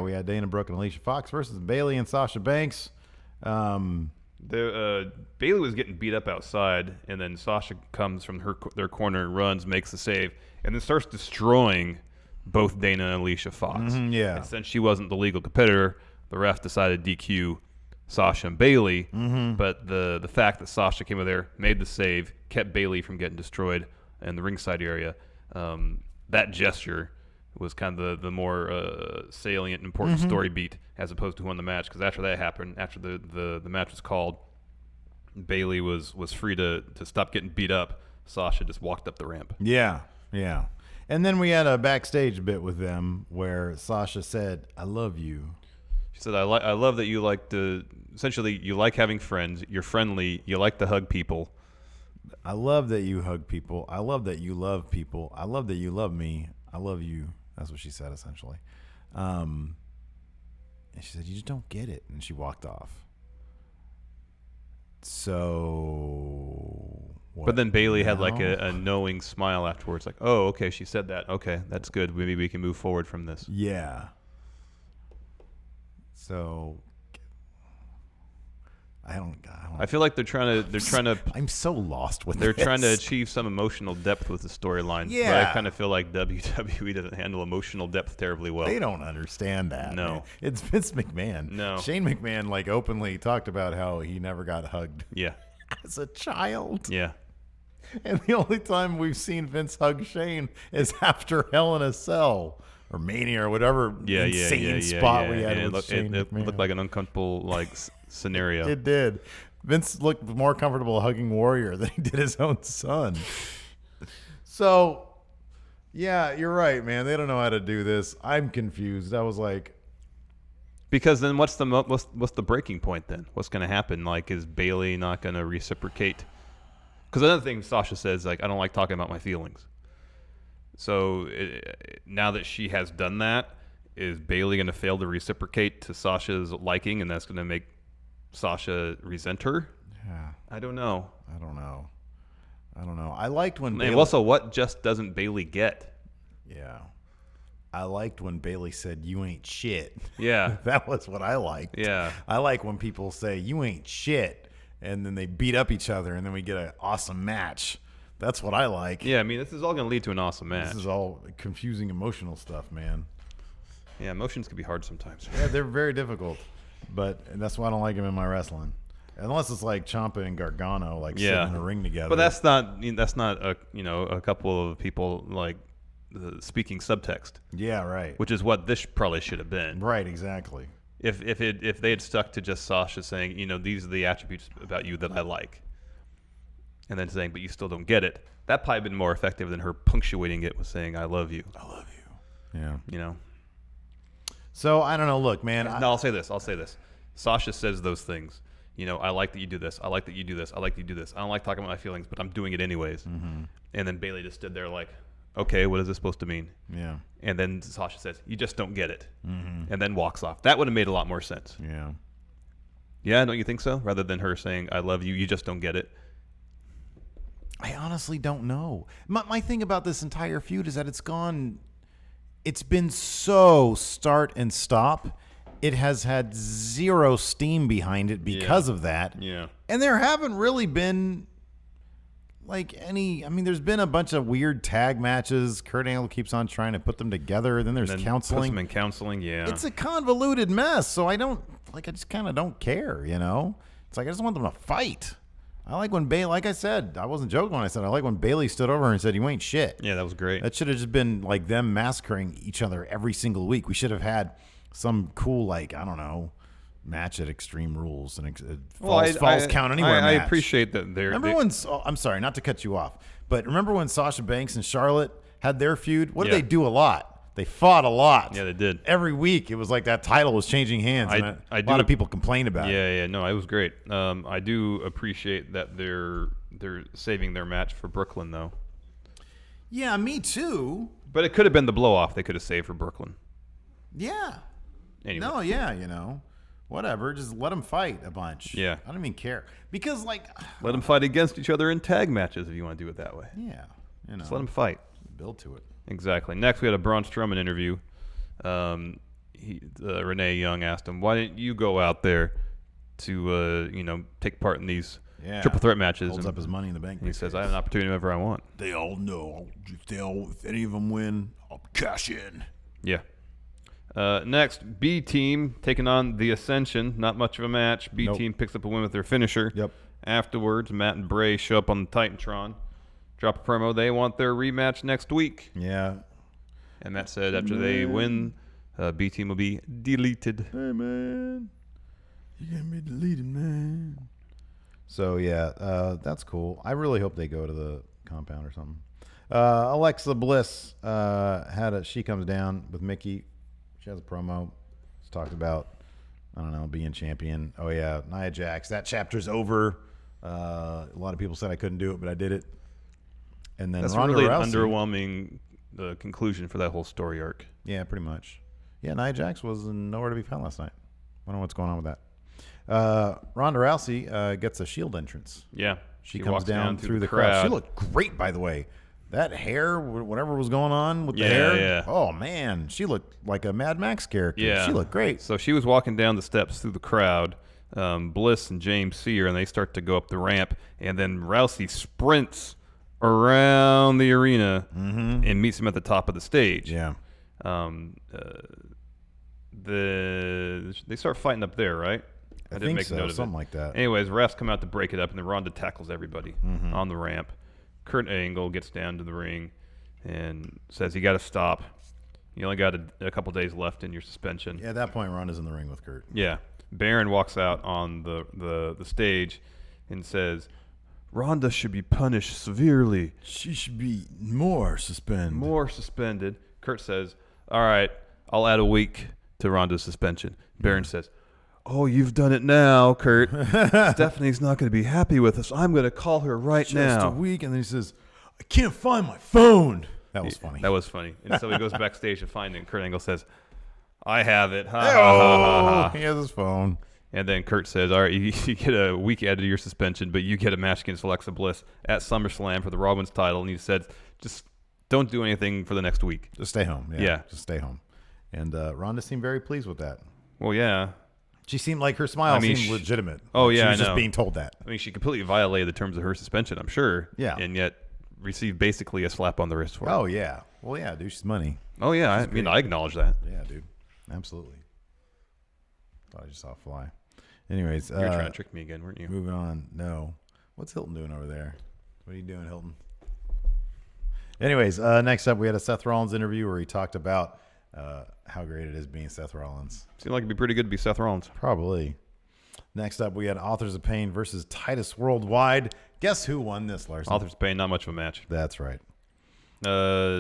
we had Dana Brooke and Alicia Fox versus Bailey and Sasha Banks. Bailey was getting beat up outside, and then Sasha comes from their corner, runs, makes the save, and then starts destroying both Dana and Alicia Fox. yeah. And since she wasn't the legal competitor, the ref decided to DQ Sasha and Bailey. But the fact that Sasha came over there, made the save, kept Bailey from getting destroyed in the ringside area, that gesture was kind of the more salient and important story beat as opposed to who won the match. Because after that happened, after the match was called, Bailey was free to stop getting beat up. Sasha just walked up the ramp. Yeah, yeah. And then we had a backstage bit with them where Sasha said, "I love you." She said, I love that you like to, essentially, you like having friends. You're friendly. You like to hug people. I love that you hug people. I love that you love people. I love that you love me. I love you. That's what she said, essentially. And she said, "You just don't get it." And she walked off. So... what But then Bailey had like now? a knowing smile afterwards, like, oh, okay, she said that. Okay, that's good. Maybe we can move forward from this. Yeah. So... I don't I feel like they're trying to I'm so lost with they're this. trying to achieve some emotional depth with the storyline. But Yeah. I kind of feel like WWE doesn't handle emotional depth terribly well. They don't understand that. No. man. It's Vince McMahon. No. Shane McMahon like openly talked about how he never got hugged Yeah. as a child. Yeah. And the only time we've seen Vince hug Shane is after Hell in a Cell or Mania or whatever Yeah, insane spot we had And with Shane it McMahon. looked like an uncomfortable scenario. It did. Vince looked more comfortable hugging Warrior than he did his own son. So, yeah, you're right, man. They don't know how to do this. I'm confused. I was like, Because then what's the breaking point then? What's going to happen? Like, is Bailey not going to reciprocate? Because another thing Sasha says, like, I don't like talking about my feelings. So now that she has done that, is Bailey going to fail to reciprocate to Sasha's liking, and that's going to make Sasha resent her? yeah, I don't know. I don't know. I don't know. I liked when And Bailey, also, what just doesn't Bailey get? yeah. I liked when Bailey said, "You ain't shit." Yeah. That was what I liked. Yeah. I like when people say, "You ain't shit," and then they beat up each other, and then we get an awesome match. That's what I like. Yeah, I mean, this is all going to lead to an awesome match. This is all confusing, emotional stuff, man. Yeah, emotions can be hard sometimes. Yeah, they're very difficult, but that's why I don't like them in my wrestling. Unless it's like Ciampa and Gargano, like sitting in a ring together. But that's not a couple of people like speaking subtext. Yeah, right. Which is what this probably should have been. Right, exactly. If they had stuck to just Sasha saying, these are the attributes about you that I like, and then saying, but you still don't get it, that probably been more effective than her punctuating it with saying, I love you. I love you. Yeah. So I don't know. Look, man. No, I'll say this. Sasha says those things. I like that you do this. I like that you do this. I like that you do this. I don't like talking about my feelings, but I'm doing it anyways. Mm-hmm. And then Bailey just stood there like, okay, what is this supposed to mean? Yeah. And then Sasha says, you just don't get it. Mm-hmm. And then walks off. That would have made a lot more sense. Yeah. Yeah, don't you think so? Rather than her saying, I love you, you just don't get it. I honestly don't know. My thing about this entire feud is that it's been so start and stop. It has had zero steam behind it because of that. Yeah. And there haven't really been there's been a bunch of weird tag matches. Kurt Angle keeps on trying to put them together. Then there's counseling. Puts them in counseling, yeah. It's a convoluted mess. So I just kind of don't care, It's like I just want them to fight. I like when Bailey, like I said, I wasn't joking when I said I like when Bailey stood over her and said, "You ain't shit." Yeah, that was great. That should have just been like them massacring each other every single week. We should have had some cool, I don't know, match at Extreme Rules and falls count anywhere I match. appreciate that they're... I'm sorry, not to cut you off, but remember when Sasha Banks and Charlotte had their feud? What did Yeah. they do a lot? They fought a lot. Yeah, they did. Every week, it was like that title was changing hands. And a lot of people complained about it. Yeah, no, it was great. I do appreciate that they're saving their match for Brooklyn, though. Yeah, me too. But it could have been the blow-off they could have saved for Brooklyn. Yeah. Anyway. No, yeah, whatever. Just let them fight a bunch. Yeah. I don't even care. Because, let them fight against each other in tag matches if you want to do it that way. Yeah. Just let them fight. Build to it. Exactly. Next, we had a Braun Strowman interview. Renee Young asked him, why didn't you go out there to, take part in these triple threat matches? Holds up his money in the bank. And he says, I have an opportunity whenever I want. They all know. If any of them win, I'll cash in. Yeah. Next, B Team taking on the Ascension. Not much of a match. B Team picks up a win with their finisher. Yep. Afterwards, Matt and Bray show up on the Titantron. Drop a promo. They want their rematch next week. Yeah. And Matt said after they win, B Team will be deleted. Hey, man. You can't be deleted, man. So, yeah, that's cool. I really hope they go to the compound or something. Alexa Bliss, she comes down with Mickey. She has a promo. It's talked about, being champion. Oh, yeah, Nia Jax. That chapter's over. A lot of people said I couldn't do it, but I did it. And then That's Ronda really Rousey. an underwhelming conclusion for that whole story arc. Yeah, pretty much. Yeah, Nia Jax was nowhere to be found last night. I don't know what's going on with that. Ronda Rousey gets a Shield entrance. Yeah. She comes down through the crowd. She looked great, by the way. That hair, whatever was going on with the hair. Yeah. Oh, man. She looked like a Mad Max character. Yeah. She looked great. So she was walking down the steps through the crowd. Bliss and James see her, and they start to go up the ramp. And then Rousey sprints around the arena and meets him at the top of the stage. Yeah. They start fighting up there, right? I didn't make note of something like that. Anyways, refs come out to break it up, and then Ronda tackles everybody on the ramp. Kurt Angle gets down to the ring and says, you got to stop. You only got a couple days left in your suspension. Yeah, at that point, Ronda's in the ring with Kurt. Yeah. Baron walks out on the stage and says, Ronda should be punished severely. She should be more suspended. Kurt says, all right, I'll add a week to Ronda's suspension. Baron says, oh, you've done it now, Kurt. Stephanie's not going to be happy with us. I'm going to call her right now. Just a week. And then he says, I can't find my phone. That was funny. That was funny. And so he goes backstage to find it, and Kurt Angle says, I have it. Ha, ha, ha, ha, ha. He has his phone. And then Kurt says, all right, you get a week added to your suspension, but you get a match against Alexa Bliss at SummerSlam for the Raw Women's title. And he said, just don't do anything for the next week. Just stay home. Yeah. Just stay home. And Ronda seemed very pleased with that. Well, yeah. She seemed like her smile seemed legitimate. Oh, like yeah, she was I just know. being told that. I mean, she completely violated the terms of her suspension, I'm sure. Yeah. And yet received basically a slap on the wrist for it. Oh, yeah. Well, yeah, dude, she's money. Oh, yeah. I mean, I acknowledge that. Yeah, dude. Absolutely. Thought I just saw a fly. Anyways. You were trying to trick me again, weren't you? Moving on. No. What's Hilton doing over there? What are you doing, Hilton? Anyways, next up, we had a Seth Rollins interview where he talked about how great it is being Seth Rollins. Seemed like it'd be pretty good to be Seth Rollins. Probably. Next up, we had Authors of Pain versus Titus Worldwide. Guess who won this, Larson? Authors of Pain, not much of a match. That's right.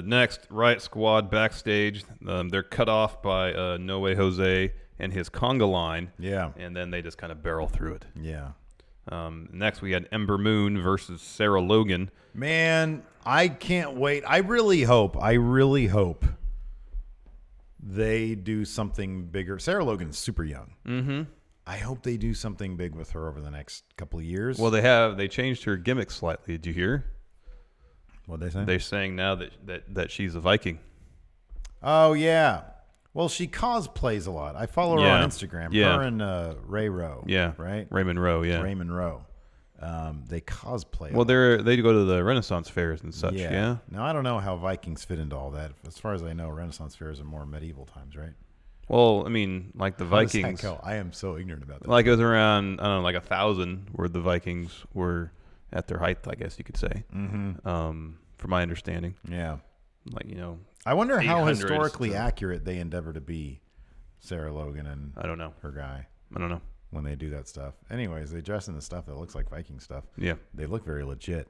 Next, Riot Squad backstage. They're cut off by No Way Jose and his conga line. Yeah. And then they just kind of barrel through it. Yeah. Next, we had Ember Moon versus Sarah Logan. Man, I can't wait. I really hope they do something bigger. Sarah Logan's super young. Mm-hmm. I hope they do something big with her over the next couple of years. Well, they changed her gimmick slightly. Did you hear? What'd they say? They're saying now that she's a Viking. Oh, yeah. Well, she cosplays a lot. I follow her on Instagram. Yeah. Her and Ray Rowe. Yeah. Right? Raymond Rowe, yeah. Raymond Rowe. They cosplay. Well, they go to the Renaissance fairs and such, yeah. Now, I don't know how Vikings fit into all that. As far as I know, Renaissance fairs are more medieval times, right? Well, I mean, like the How does that Vikings. go? I am so ignorant about that. Like it was around, I don't know, like 1,000 where the Vikings were at their height, I guess you could say. Mm-hmm. From my understanding. Yeah. Like, I wonder how 800s historically to- accurate they endeavor to be, Sarah Logan and I don't know. her guy, I don't know. when they do that stuff. Anyways, they dress in the stuff that looks like Viking stuff. Yeah. They look very legit.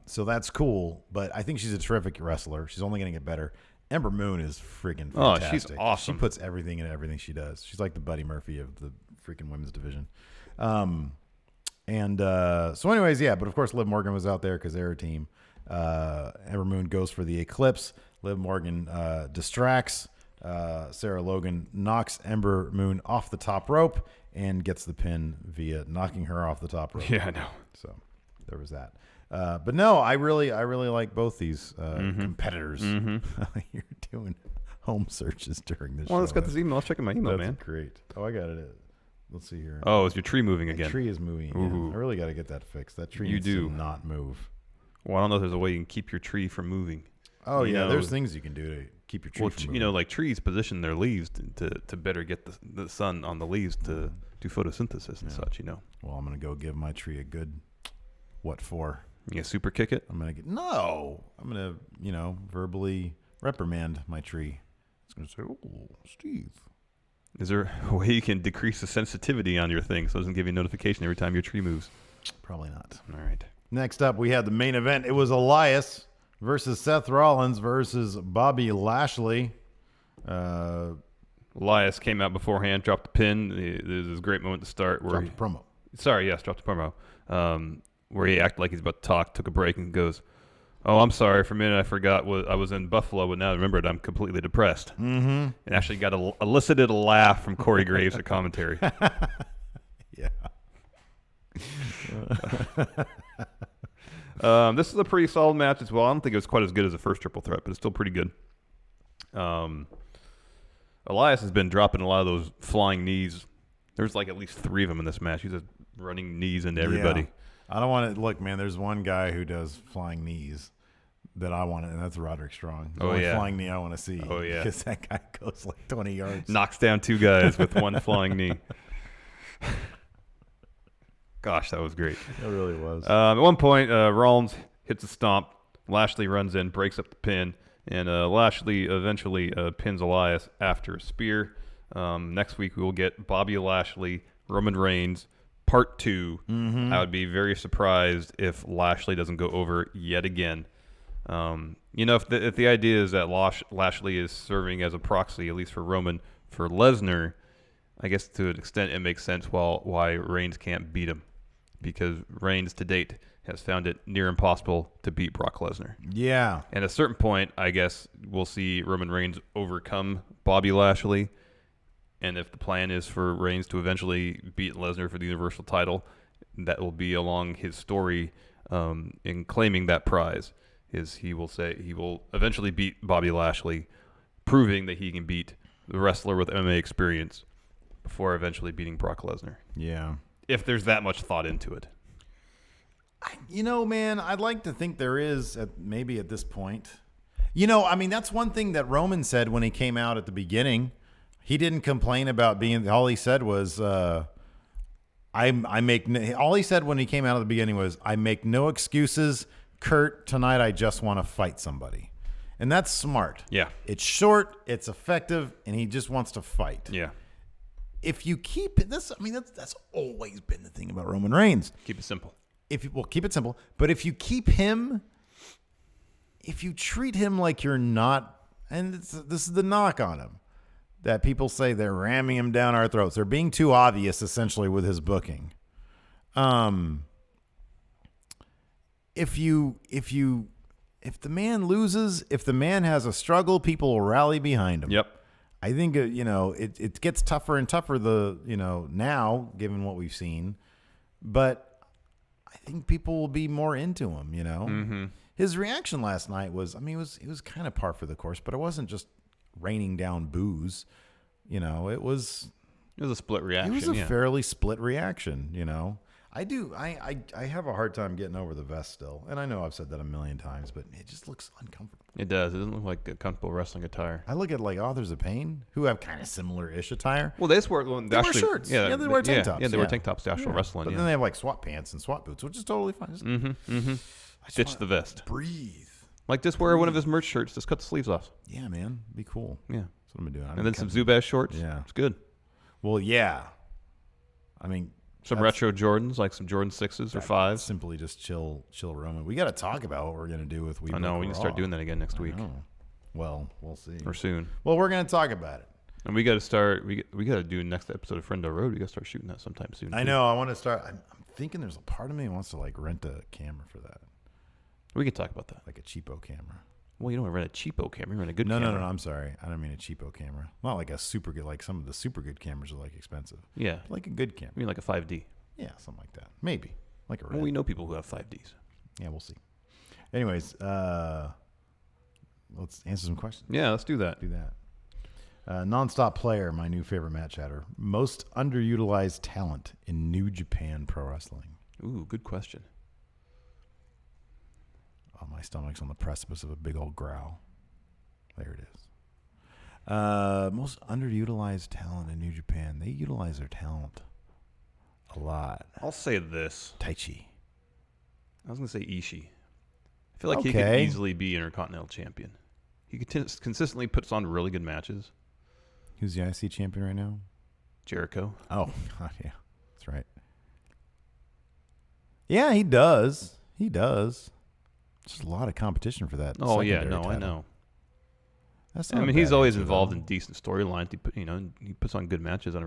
So that's cool, but I think she's a terrific wrestler. She's only going to get better. Ember Moon is freaking fantastic. Oh, she's awesome. She puts everything in everything she does. She's like the Buddy Murphy of the freaking women's division. So anyways, yeah, but of course Liv Morgan was out there because they're a team. Ember Moon goes for the Eclipse. Liv Morgan distracts. Sarah Logan knocks Ember Moon off the top rope and gets the pin via knocking her off the top rope. Yeah, I know. So there was that. But no, I really like both these competitors. Mm-hmm. You're doing home searches during this show. Well, let's get this email. Let's check my email, That's man. great. Oh, I got it. Let's see here. Oh, is your tree moving The again? tree is moving again. Ooh. I really got to get that fixed. That tree You needs do. to not move. Well, I don't know if there's a way you can keep your tree from moving. Oh, You yeah. know- There's things you can do to keep your tree Well, from moving. like trees position their leaves to better get the sun on the leaves to do photosynthesis and such, Well, I'm going to go give my tree a good what for. You gonna super kick it? I'm going to I'm going to, verbally reprimand my tree. It's going to say, oh, Steve. Is there a way you can decrease the sensitivity on your thing so it doesn't give you a notification every time your tree moves? Probably not. All right. Next up, we had the main event. It was Elias versus Seth Rollins versus Bobby Lashley. Elias came out beforehand, dropped the pin. There's this great moment to start where Dropped a promo. dropped the promo. Where he acted like he's about to talk, took a break, and goes, "Oh, I'm sorry. For a minute, I forgot I was in Buffalo, but now I remembered I'm completely depressed." Mm-hmm. And actually got elicited a laugh from Corey Graves at commentary. Yeah. This is a pretty solid match as well. I don't think it was quite as good as the first triple threat, but it's still pretty good. Elias has been dropping a lot of those flying knees. There's like at least 3 of them in this match. He's just running knees into everybody. Yeah. I don't want to look, man. There's one guy who does flying knees that I want, and that's Roderick Strong. The only flying knee I want to see. Oh, yeah. Because that guy goes like 20 yards. Knocks down 2 guys with one flying knee. Gosh, that was great. It really was. At one point, Rollins hits a stomp. Lashley runs in, breaks up the pin, and Lashley eventually pins Elias after a spear. Next week, we will get Bobby Lashley, Roman Reigns, Part 2. Mm-hmm. I would be very surprised if Lashley doesn't go over yet again. If the idea is that Lashley is serving as a proxy, at least for Roman, for Lesnar, I guess to an extent it makes sense why Reigns can't beat him, because Reigns to date has found it near impossible to beat Brock Lesnar. Yeah. And at a certain point, I guess we'll see Roman Reigns overcome Bobby Lashley. And if the plan is for Reigns to eventually beat Lesnar for the Universal title, that will be along his story in claiming that prize. He will eventually beat Bobby Lashley, proving that he can beat the wrestler with MMA experience before eventually beating Brock Lesnar. Yeah. If there's that much thought into it. Man, I'd like to think there is maybe at this point. That's one thing that Roman said when he came out at the beginning. He didn't complain about all he said was, all he said when he came out at the beginning was, I make no excuses. Kurt, tonight I just want to fight somebody. And that's smart. Yeah. It's short, it's effective, and he just wants to fight. Yeah. If you keep it, that's always been the thing about Roman Reigns. Keep it simple. Keep it simple. But if you keep him, if you treat him like you're not, and this is the knock on him, that people say they're ramming him down our throats. They're being too obvious, essentially, with his booking. If the man loses, if the man has a struggle, people will rally behind him. Yep. I think it gets tougher and tougher now, given what we've seen, but I think people will be more into him. Mm-hmm. His reaction last night was, it was kind of par for the course, but it wasn't just raining down boos. It was a split reaction. It was a fairly split reaction. I have a hard time getting over the vest still, and I know I've said that a million times, but it just looks uncomfortable. It does. It doesn't look like a comfortable wrestling attire. I look at Authors of Pain, who have kind of similar-ish attire. Well, they wear wear shirts. Yeah, they wear tank tops. Yeah, they wear tank tops to actual wrestling. But then they have SWAT pants and SWAT boots, which is totally fine. Just, Ditch the vest. Breathe. Just wear one of his merch shirts. Just cut the sleeves off. Yeah, man. Be cool. Yeah. That's what I'm doing. And then some Zubaz shorts. Yeah. It's good. Well, yeah. Some retro Jordans, like some Jordan 6s or 5s. Simply just chill Roman. We got to talk about what we're going to do with We I know. We need to start doing that again next week. Well, we'll see. Or soon. Well, we're going to talk about it. And we got to start. We got to do next episode of Friendo Road. We got to start shooting that sometime soon. I know. I want to start. I'm thinking there's a part of me who wants to rent a camera for that. We can talk about that. Like a cheapo camera. Well, you don't rent a cheapo camera. You rent a good camera. No. I'm sorry. I don't mean a cheapo camera. Not like a super good. Like some of the super good cameras are expensive. Yeah. Like a good camera. You mean like a 5D? Yeah, something like that. Maybe. Like a red. Well, we know people who have 5Ds. Yeah, we'll see. Anyways, let's answer some questions. Yeah, let's do that. Nonstop Player, my new favorite match chatter. Most underutilized talent in New Japan Pro Wrestling. Ooh, good question. Oh, my stomach's on the precipice of a big old growl. There it is. Most underutilized talent in New Japan. They utilize their talent a lot. I'll say this. Taichi. I was going to say Ishii. I feel like he could easily be Intercontinental Champion. He consistently puts on really good matches. Who's the IC champion right now? Jericho. Oh, God, yeah. That's right. Yeah, he does. There's a lot of competition for that. Oh, yeah. No, title. I know. That's not he's always involved in decent storylines. He puts on good matches. I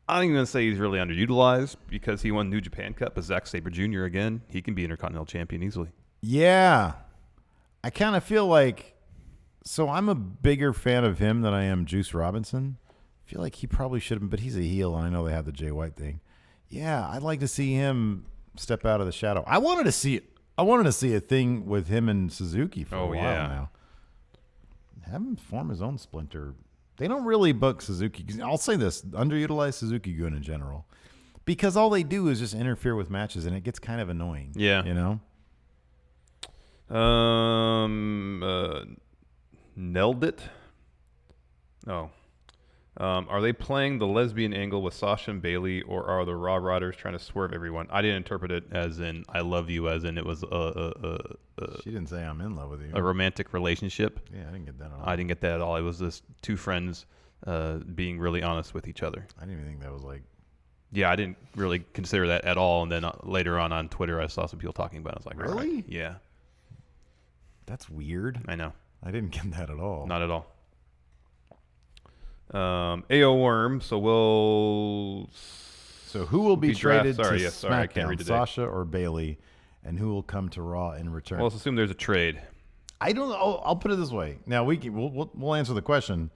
don't even say he's really underutilized because he won New Japan Cup with Zack Sabre Jr. again. He can be Intercontinental Champion easily. Yeah. I kind of feel like, so I'm a bigger fan of him than I am Juice Robinson. I feel like he probably should have been, but he's a heel, and I know they have the Jay White thing. Yeah, I'd like to see him step out of the shadow. I wanted to see a thing with him and Suzuki for a while now. Have him form his own splinter. They don't really book Suzuki. I'll say this, underutilized Suzuki-gun in general. Because all they do is just interfere with matches, and it gets kind of annoying. Yeah. Nailed it. Oh. Are they playing the lesbian angle with Sasha and Bailey, or are the Raw Riders trying to swerve everyone? I didn't interpret it as in I love you, as in it was she didn't say I'm in love with you. A romantic relationship. Yeah, I didn't get that at all. I didn't get that at all. It was just two friends being really honest with each other. I didn't even think that was Yeah, I didn't really consider that at all. And then later on Twitter, I saw some people talking about it. I was like, really? Right. Yeah. That's weird. I know. I didn't get that at all. Not at all. AO Worm. So who will be traded to SmackDown, I can't read today. Sasha or Bailey, and who will come to Raw in return? Well, let's assume there's a trade. I don't know. I'll put it this way. Now we'll answer the question.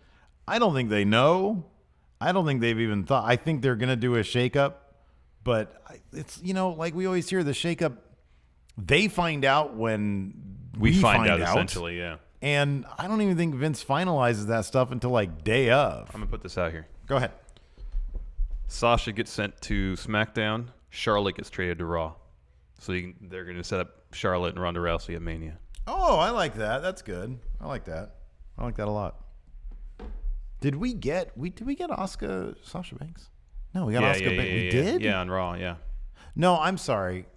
I don't think they know. I don't think they've even thought. I think they're going to do a shakeup, but it's, like we always hear, the shakeup, they find out when we find out, essentially, yeah. And I don't even think Vince finalizes that stuff until like day of. I'm going to put this out here. Go ahead. Sasha gets sent to SmackDown. Charlotte gets traded to Raw. So they're going to set up Charlotte and Ronda Rousey at Mania. Oh, I like that. That's good. I like that. I like that a lot. Did we get Asuka Sasha Banks? No, we got Asuka Banks. We did? Yeah, on Raw, yeah. No, I'm sorry.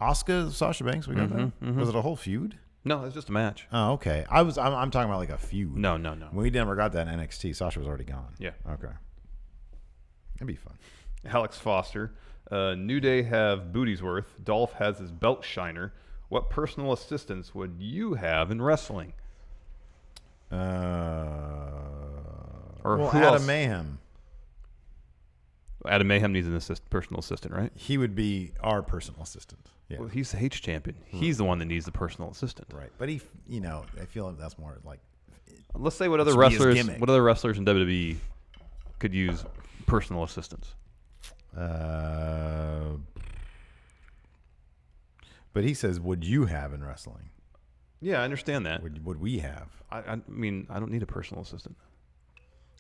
Asuka Sasha Banks, we got that? Was it a whole feud? No, it's just a match. Oh, okay. I'm talking about like a feud. No. We never got that in NXT. Sasha was already gone. Yeah. Okay. That'd be fun. Alex Foster. New Day have booty's worth. Dolph has his belt shiner. What personal assistants would you have in wrestling? Or who Adam else? Mayhem. Adam Mayhem needs an personal assistant, right? He would be our personal assistant. Yeah. Well, he's the H champion. He's the one that needs the personal assistant. Right. But he, I feel like that's more like. Let's say what other should be his wrestlers gimmick. in WWE could use personal assistants. But he says, "Would you have in wrestling?" Yeah, I understand that. Would we have? I mean, I don't need a personal assistant.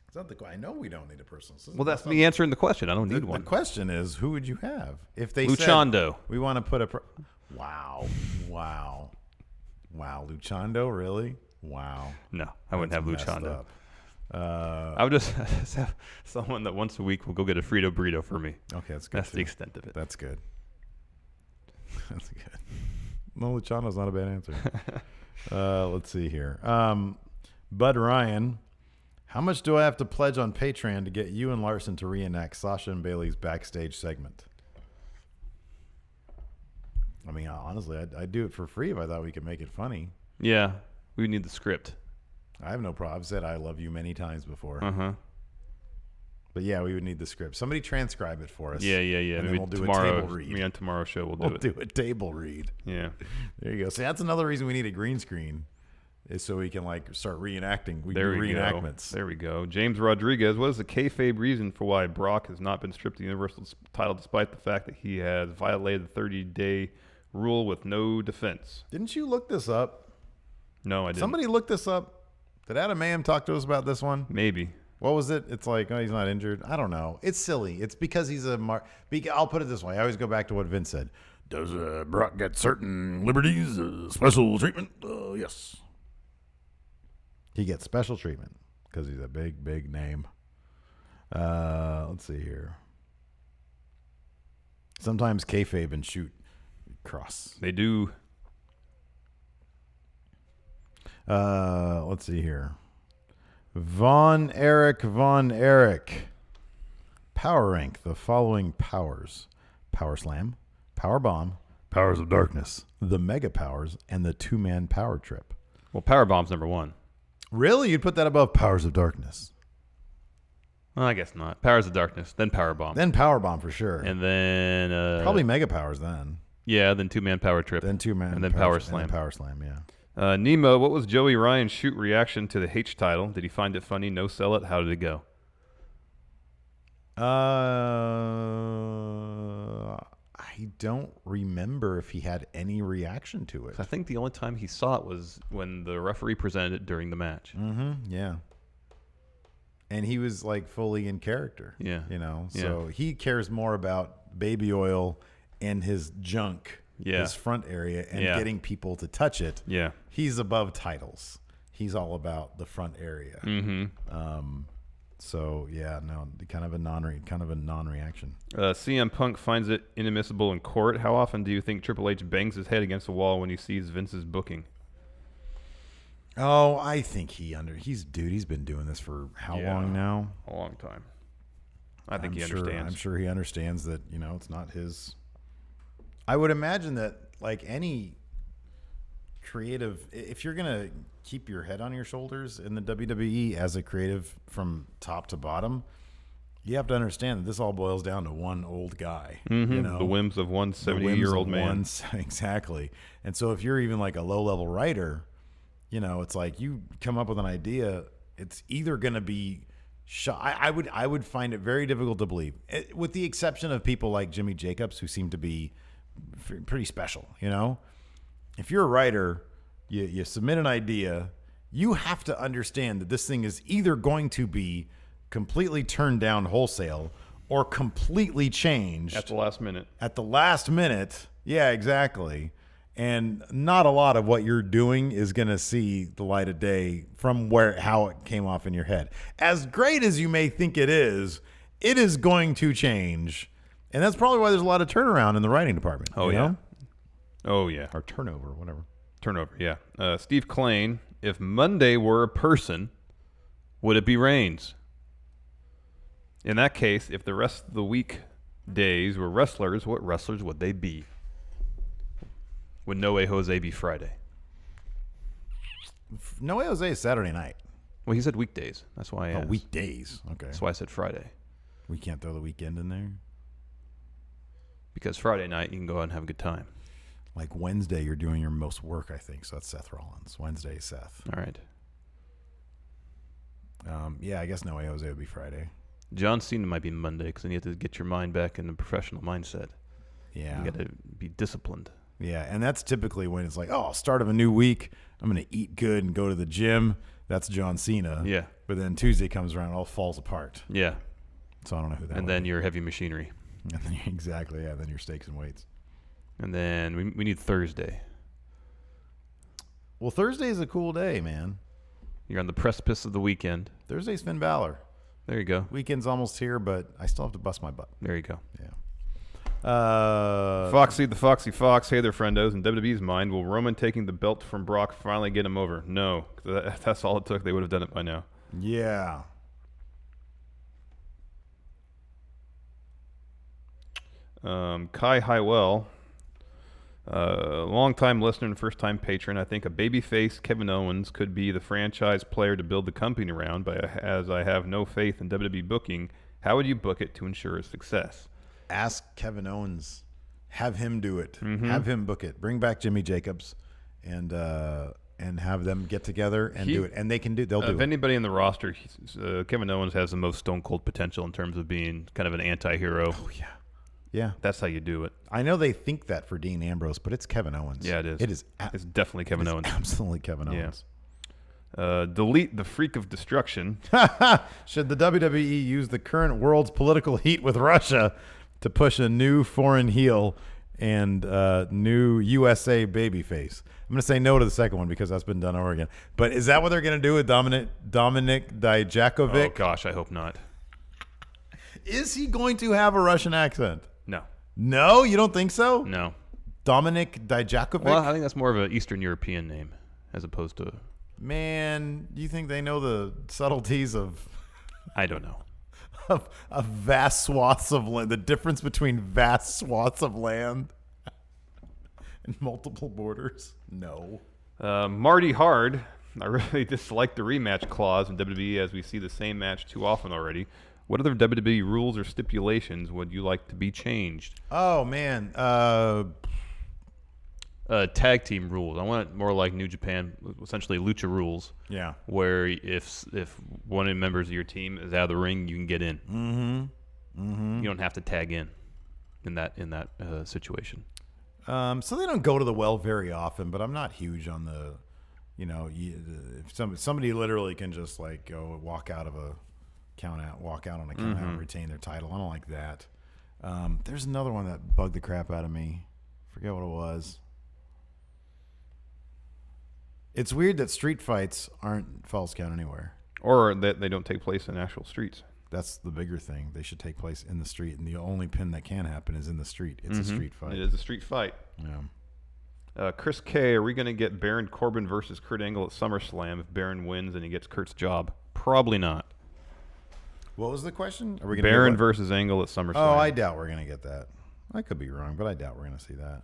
It's not I know we don't need a personal assistant. Well, that's me answering the question. I don't need one. The question is, who would you have if they Luchando. said we want to put a? Wow, Luchando, really? Wow. No, I wouldn't have That's messed Luchando. up. I would just have someone that once a week will go get a Frito burrito for me. Okay, that's good. That's the extent of it. That's good. That's good. No, Luchando's not a bad answer. Let's see here. Bud Ryan, how much do I have to pledge on Patreon to get you and Larson to reenact Sasha and Bailey's backstage segment? I mean, honestly, I'd do it for free if I thought we could make it funny. Yeah, we need the script. I have no problem. I've said I love you many times before. Uh-huh. But yeah, we would need the script. Somebody transcribe it for us. Yeah. And then we'll do tomorrow, a table read. Me on tomorrow's show, we'll We'll do a table read. Yeah. There you go. See, that's another reason we need a green screen, is so we can like start reenacting. There we reenactments. Go. There we go. James Rodriguez, what is the kayfabe reason for why Brock has not been stripped of the Universal title despite the fact that he has violated the 30-day rule with no defense? Didn't you look this up? No, I didn't. Somebody looked this up. Did Adam Mayhem talk to us about this one? Maybe. What was it? It's like, oh, he's not injured. I don't know. It's silly. It's because he's I'll put it this way. I always go back to what Vince said. Does Brock get certain liberties, special treatment? Yes. He gets special treatment because he's a big, big name. Let's see here. Sometimes kayfabe and shoot cross. They do. Let's see here. Von Erich. Power rank the following powers: Power Slam, Power Bomb, Powers of Darkness, the Mega Powers, and the Two-Man Power Trip. Well, Powerbomb's number one. Really? You'd put that above Powers of Darkness? Well, I guess not. Powers of Darkness, then Powerbomb. Then Power Bomb for sure. And then... probably Mega Powers then. Yeah, then Two-Man Power Trip. Then Two-Man and then Power Slam. And then Power Slam, yeah. Nemo, what was Joey Ryan's shoot reaction to the H title? Did he find it funny? No sell it? How did it go? I don't remember if he had any reaction to it. I think the only time he saw it was when the referee presented it during the match. Mm-hmm. Yeah. And he was like fully in character. Yeah. You know, so he cares more about baby oil and his junk, his front area, and getting people to touch it. Yeah. He's above titles. He's all about the front area. Mm-hmm. So yeah, no, kind of a non-reaction. CM Punk finds it inadmissible in court. How often do you think Triple H bangs his head against the wall when he sees Vince's booking? Oh, I think he's been doing this for how long now? A long time. I think he understands. I'm sure he understands that, it's not his. I would imagine that like any creative, if you're going to keep your head on your shoulders in the WWE as a creative from top to bottom, you have to understand that this all boils down to one old guy. Mm-hmm. The whims of one 70-year-old man. Exactly. And so if you're even like a low-level writer, it's like you come up with an idea It's either going to be I would find it very difficult to believe, with the exception of people like Jimmy Jacobs, who seem to be pretty special. If you're a writer, you submit an idea, you have to understand that this thing is either going to be completely turned down wholesale or completely changed At the last minute. At the last minute. Yeah, exactly. And not a lot of what you're doing is going to see the light of day from how it came off in your head. As great as you may think it is going to change. And that's probably why there's a lot of turnaround in the writing department. Oh, yeah. Oh, yeah. Or turnover, whatever. Turnover, yeah. Steve Klain, if Monday were a person, would it be Reigns? In that case, if the rest of the week days were wrestlers, what wrestlers would they be? Would No Way Jose be Friday? No Way Jose is Saturday night. Well, he said weekdays. That's why I asked. Weekdays. Okay. That's why I said Friday. We can't throw the weekend in there? Because Friday night, you can go out and have a good time. Like Wednesday, you're doing your most work, I think. So that's Seth Rollins. Wednesday is Seth. All right. Yeah, I guess No Way Jose would be Friday. John Cena might be Monday because then you have to get your mind back in the professional mindset. Yeah. You got to be disciplined. Yeah, and that's typically when it's like, start of a new week. I'm going to eat good and go to the gym. That's John Cena. Yeah. But then Tuesday comes around, it all falls apart. Yeah. So I don't know who that And then your heavy machinery. And then exactly, yeah. Then your steaks and weights. And then we need Thursday. Well, Thursday is a cool day, man. You're on the precipice of the weekend. Thursday's Finn Balor. There you go. Weekend's almost here, but I still have to bust my butt. There you go. Yeah. Foxy the Foxy Fox. Hey there, friendos. In WWE's mind, will Roman taking the belt from Brock finally get him over? No. That's all it took. They would have done it by now. Yeah. Kai Highwell, long-time listener and first-time patron. I think a babyface Kevin Owens could be the franchise player to build the company around, but as I have no faith in WWE booking, how would you book it to ensure success? Ask Kevin Owens. Have him do it. Mm-hmm. Have him book it. Bring back Jimmy Jacobs and have them get together and do it. And they can do. They'll do Of it. anybody in the roster, Kevin Owens has the most Stone Cold potential in terms of being kind of an anti-hero. Oh yeah, yeah. That's how you do it. I know they think that for Dean Ambrose, but it's Kevin Owens. Yeah, it is. It is. It's definitely Kevin Owens. Absolutely Kevin Owens. Delete the Freak of Destruction. Should the WWE use the current world's political heat with Russia to push a new foreign heel and new USA babyface? I'm going to say no to the second one because that's been done over again. But is that what they're going to do with Dominic Dijakovic? Oh, gosh, I hope not. Is he going to have a Russian accent? No. No? You don't think so? No. Dominic Dijakovic? Well, I think that's more of an Eastern European name as opposed to... Man, do you think they know the subtleties of... I don't know. of vast swaths of land, the difference between vast swaths of land and multiple borders? No. Marty Hard. I really dislike the rematch clause in WWE as we see the same match too often already. What other WWE rules or stipulations would you like to be changed? Oh, man. Tag team rules. I want it more like New Japan, essentially lucha rules. Yeah. Where if one of the members of your team is out of the ring, you can get in. Mm-hmm. Mm-hmm. You don't have to tag in that situation. So they don't go to the well very often, but I'm not huge on the, if somebody literally can just like go walk out on a count out and retain their title. I don't like that. There's another one that bugged the crap out of me. Forget what it was. It's weird that street fights aren't false count anywhere. Or that they don't take place in actual streets. That's the bigger thing. They should take place in the street, and the only pin that can happen is in the street. It's a street fight. It is a street fight. Yeah. Chris K, are we going to get Baron Corbin versus Kurt Angle at SummerSlam if Baron wins and he gets Kurt's job? Probably not. What was the question? Are we Baron versus Angle at SummerSlam? Oh, I doubt we're going to get that. I could be wrong, but I doubt we're going to see that.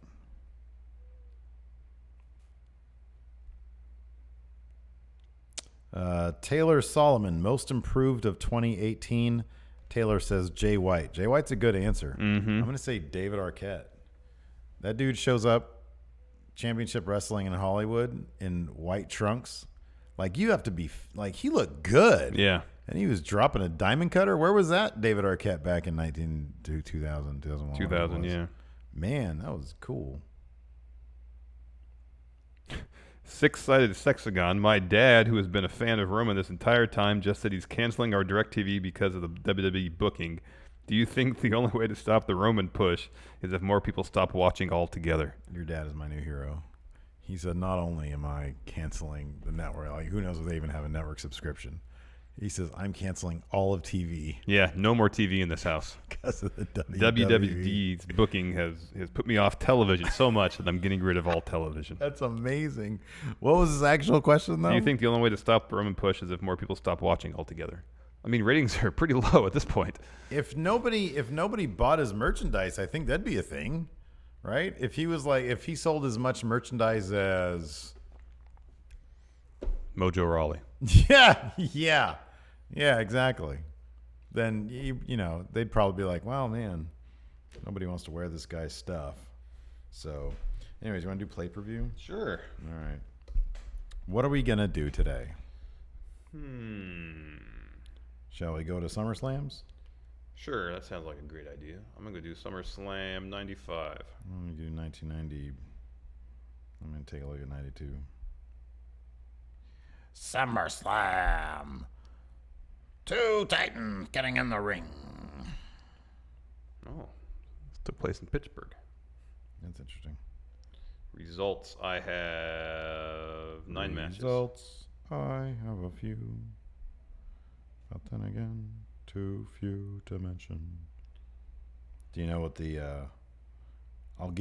Taylor Solomon, most improved of 2018. Taylor says Jay White. Jay White's a good answer. Mm-hmm. I'm going to say David Arquette. That dude shows up championship wrestling in Hollywood in white trunks Like, you have to be like, he looked good. Yeah. And he was dropping a diamond cutter. Where was that David Arquette back in 2000, 2001? 2000, yeah. Man, that was cool. Six-sided sexagon. My dad, who has been a fan of Roman this entire time, just said he's canceling our DirecTV because of the WWE booking. Do you think the only way to stop the Roman push is if more people stop watching altogether? Your dad is my new hero. He said, not only am I canceling the network, like, who knows if they even have a network subscription. He says, I'm canceling all of TV. Yeah, no more TV in this house. Because of the WWE's booking has put me off television so much that I'm getting rid of all television. That's amazing. What was his actual question, though? Do you think the only way to stop the Roman push is if more people stop watching altogether? I mean, ratings are pretty low at this point. If nobody bought his merchandise, I think that'd be a thing, right? If he sold as much merchandise as Mojo Rawley. Yeah, exactly. Then they'd probably be like, well, man, nobody wants to wear this guy's stuff. So, anyways, you want to do pay-per-view? Sure. All right. What are we gonna do today? Shall we go to SummerSlams? Sure, that sounds like a great idea. I'm gonna go do SummerSlam '95. Let me do 1990. I'm gonna take a look at 92. SummerSlam. Two Titans getting in the ring. Oh, this took place in Pittsburgh. That's interesting. Results: I have 9 matches. Results: I have a few, but then again, too few to mention. Do you know what the? I'll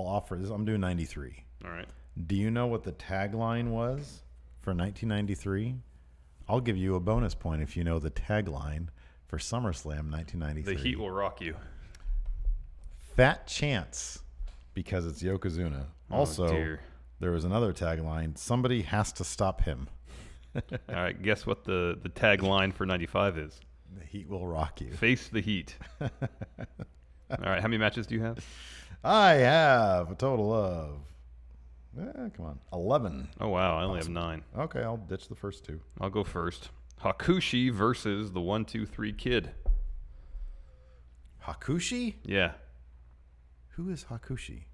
offer this. I'm doing 93. All right. Do you know what the tagline was for 1993? I'll give you a bonus point if you know the tagline for SummerSlam 1993. The Heat will rock you. Fat chance, because it's Yokozuna. Also, dear. There was another tagline. Somebody has to stop him. All right. Guess what the tagline for '95 is? The Heat will rock you. Face the Heat. All right. How many matches do you have? I have a total of, come on, 11. Oh wow, I only have 9. Okay, I'll ditch the first 2. I'll go first. Hakushi versus the 1-2-3 Kid. Hakushi? Yeah. Who is Hakushi?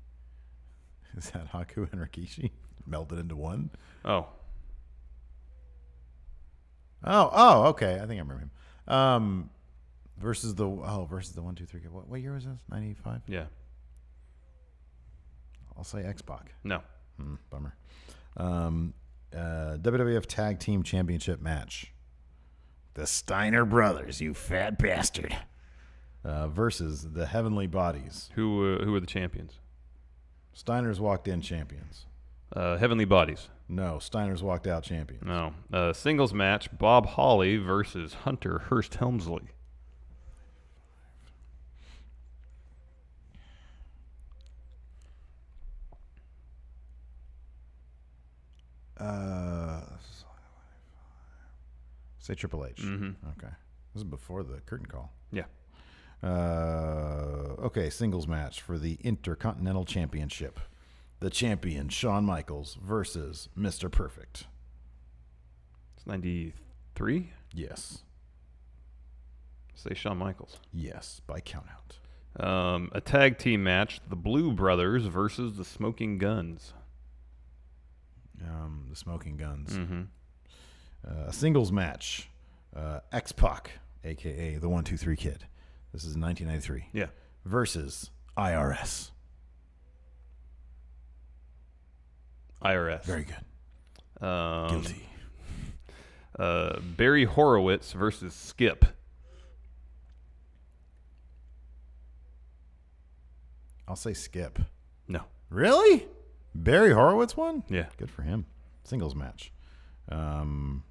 Is that Haku and Rikishi melded into one? Oh. Oh, okay. I think I remember him. Versus the 1-2-3 Kid. What year was this? 95? Yeah. I'll say X-Pac. No. Bummer. WWF Tag Team Championship match. The Steiner Brothers, you fat bastard. Versus the Heavenly Bodies. Who are the champions? Steiner's walked in champions. Heavenly Bodies. No, Steiner's walked out champions. No. Singles match: Bob Holly versus Hunter Hearst Helmsley. Say Triple H. Mm-hmm. Okay. This is before the curtain call. Yeah. Okay, singles match for the Intercontinental Championship. The champion, Shawn Michaels, versus Mr. Perfect. It's 93? Yes. Say Shawn Michaels. Yes, by countout. A tag team match: the Blue Brothers versus the Smoking Guns. The Smoking Guns. Mm-hmm. A singles match: X-Pac, a.k.a. the 1-2-3 Kid. This is 1993. Yeah. Versus IRS. IRS. Very good. Guilty. Barry Horowitz versus Skip. I'll say Skip. No. Really? Barry Horowitz won? Yeah. Good for him. Singles match. Doink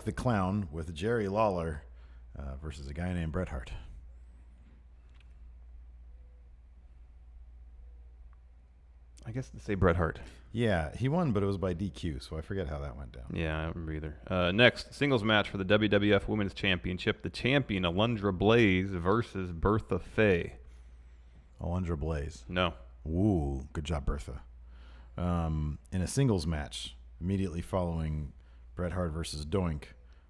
the Clown with Jerry Lawler versus a guy named Bret Hart. I guess to say Bret Hart. Yeah, he won, but it was by DQ, so I forget how that went down. Yeah, I don't remember either. Next, singles match for the WWF Women's Championship. The champion, Alundra Blaze, versus Bertha Faye. Alundra Blaze. No. Ooh, good job, Bertha. In a singles match, Immediately following Bret Hart versus Doink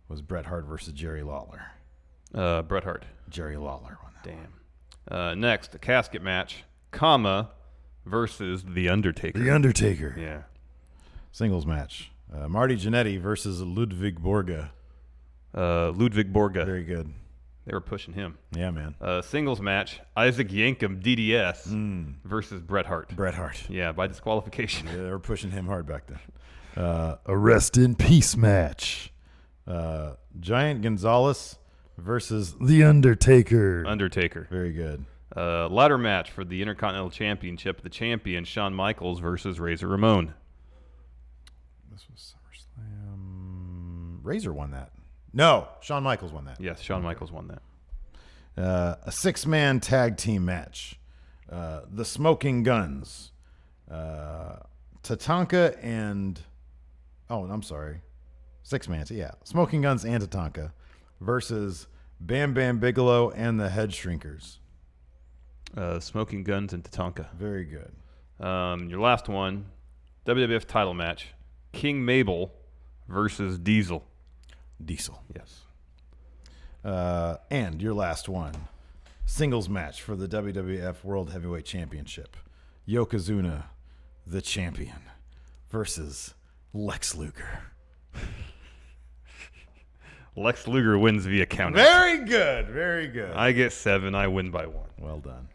was Bret Hart versus Jerry Lawler. Bret Hart. Jerry Lawler won that. Damn. Next, a casket match. Kama versus The Undertaker. The Undertaker. Yeah. Singles match. Marty Jannetty versus Ludwig Borga. Ludwig Borga. Very good. They were pushing him. Yeah, man. Singles match. Isaac Yankem, DDS, versus Bret Hart. Bret Hart. Yeah, by disqualification. Yeah, they were pushing him hard back then. A rest in peace match. Giant Gonzalez versus The Undertaker. Undertaker. Very good. Ladder match for the Intercontinental Championship. The champion, Shawn Michaels versus Razor Ramon. This was SummerSlam. Razor won that. No, Shawn Michaels won that. Yes, Shawn Michaels won that. A 6-man tag team match. The Smoking Guns. Tatanka and... Oh, I'm sorry. 6-man, yeah. Smoking Guns and Tatanka versus Bam Bam Bigelow and the Head Shrinkers. Smoking Guns and Tatanka. Very good. Your last one, WWF title match. King Mabel versus Diesel. Diesel. Yes. And your last one, singles match for the WWF World Heavyweight Championship. Yokozuna, the champion, versus Lex Luger. Lex Luger wins via countout. Very good. Very good. I get 7. I win by 1. Well done.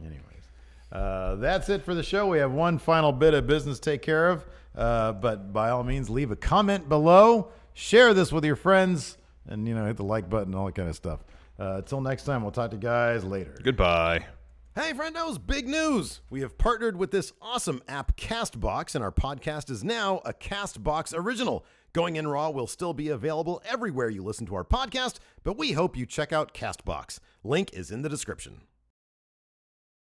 Anyways, that's it for the show. We have one final bit of business to take care of. But by all means, leave a comment below. Share this with your friends. And, hit the like button, all that kind of stuff. Until next time, we'll talk to you guys later. Goodbye. Hey, friendos, big news! We have partnered with this awesome app, CastBox, and our podcast is now a CastBox original. Going In Raw will still be available everywhere you listen to our podcast, but we hope you check out CastBox. Link is in the description.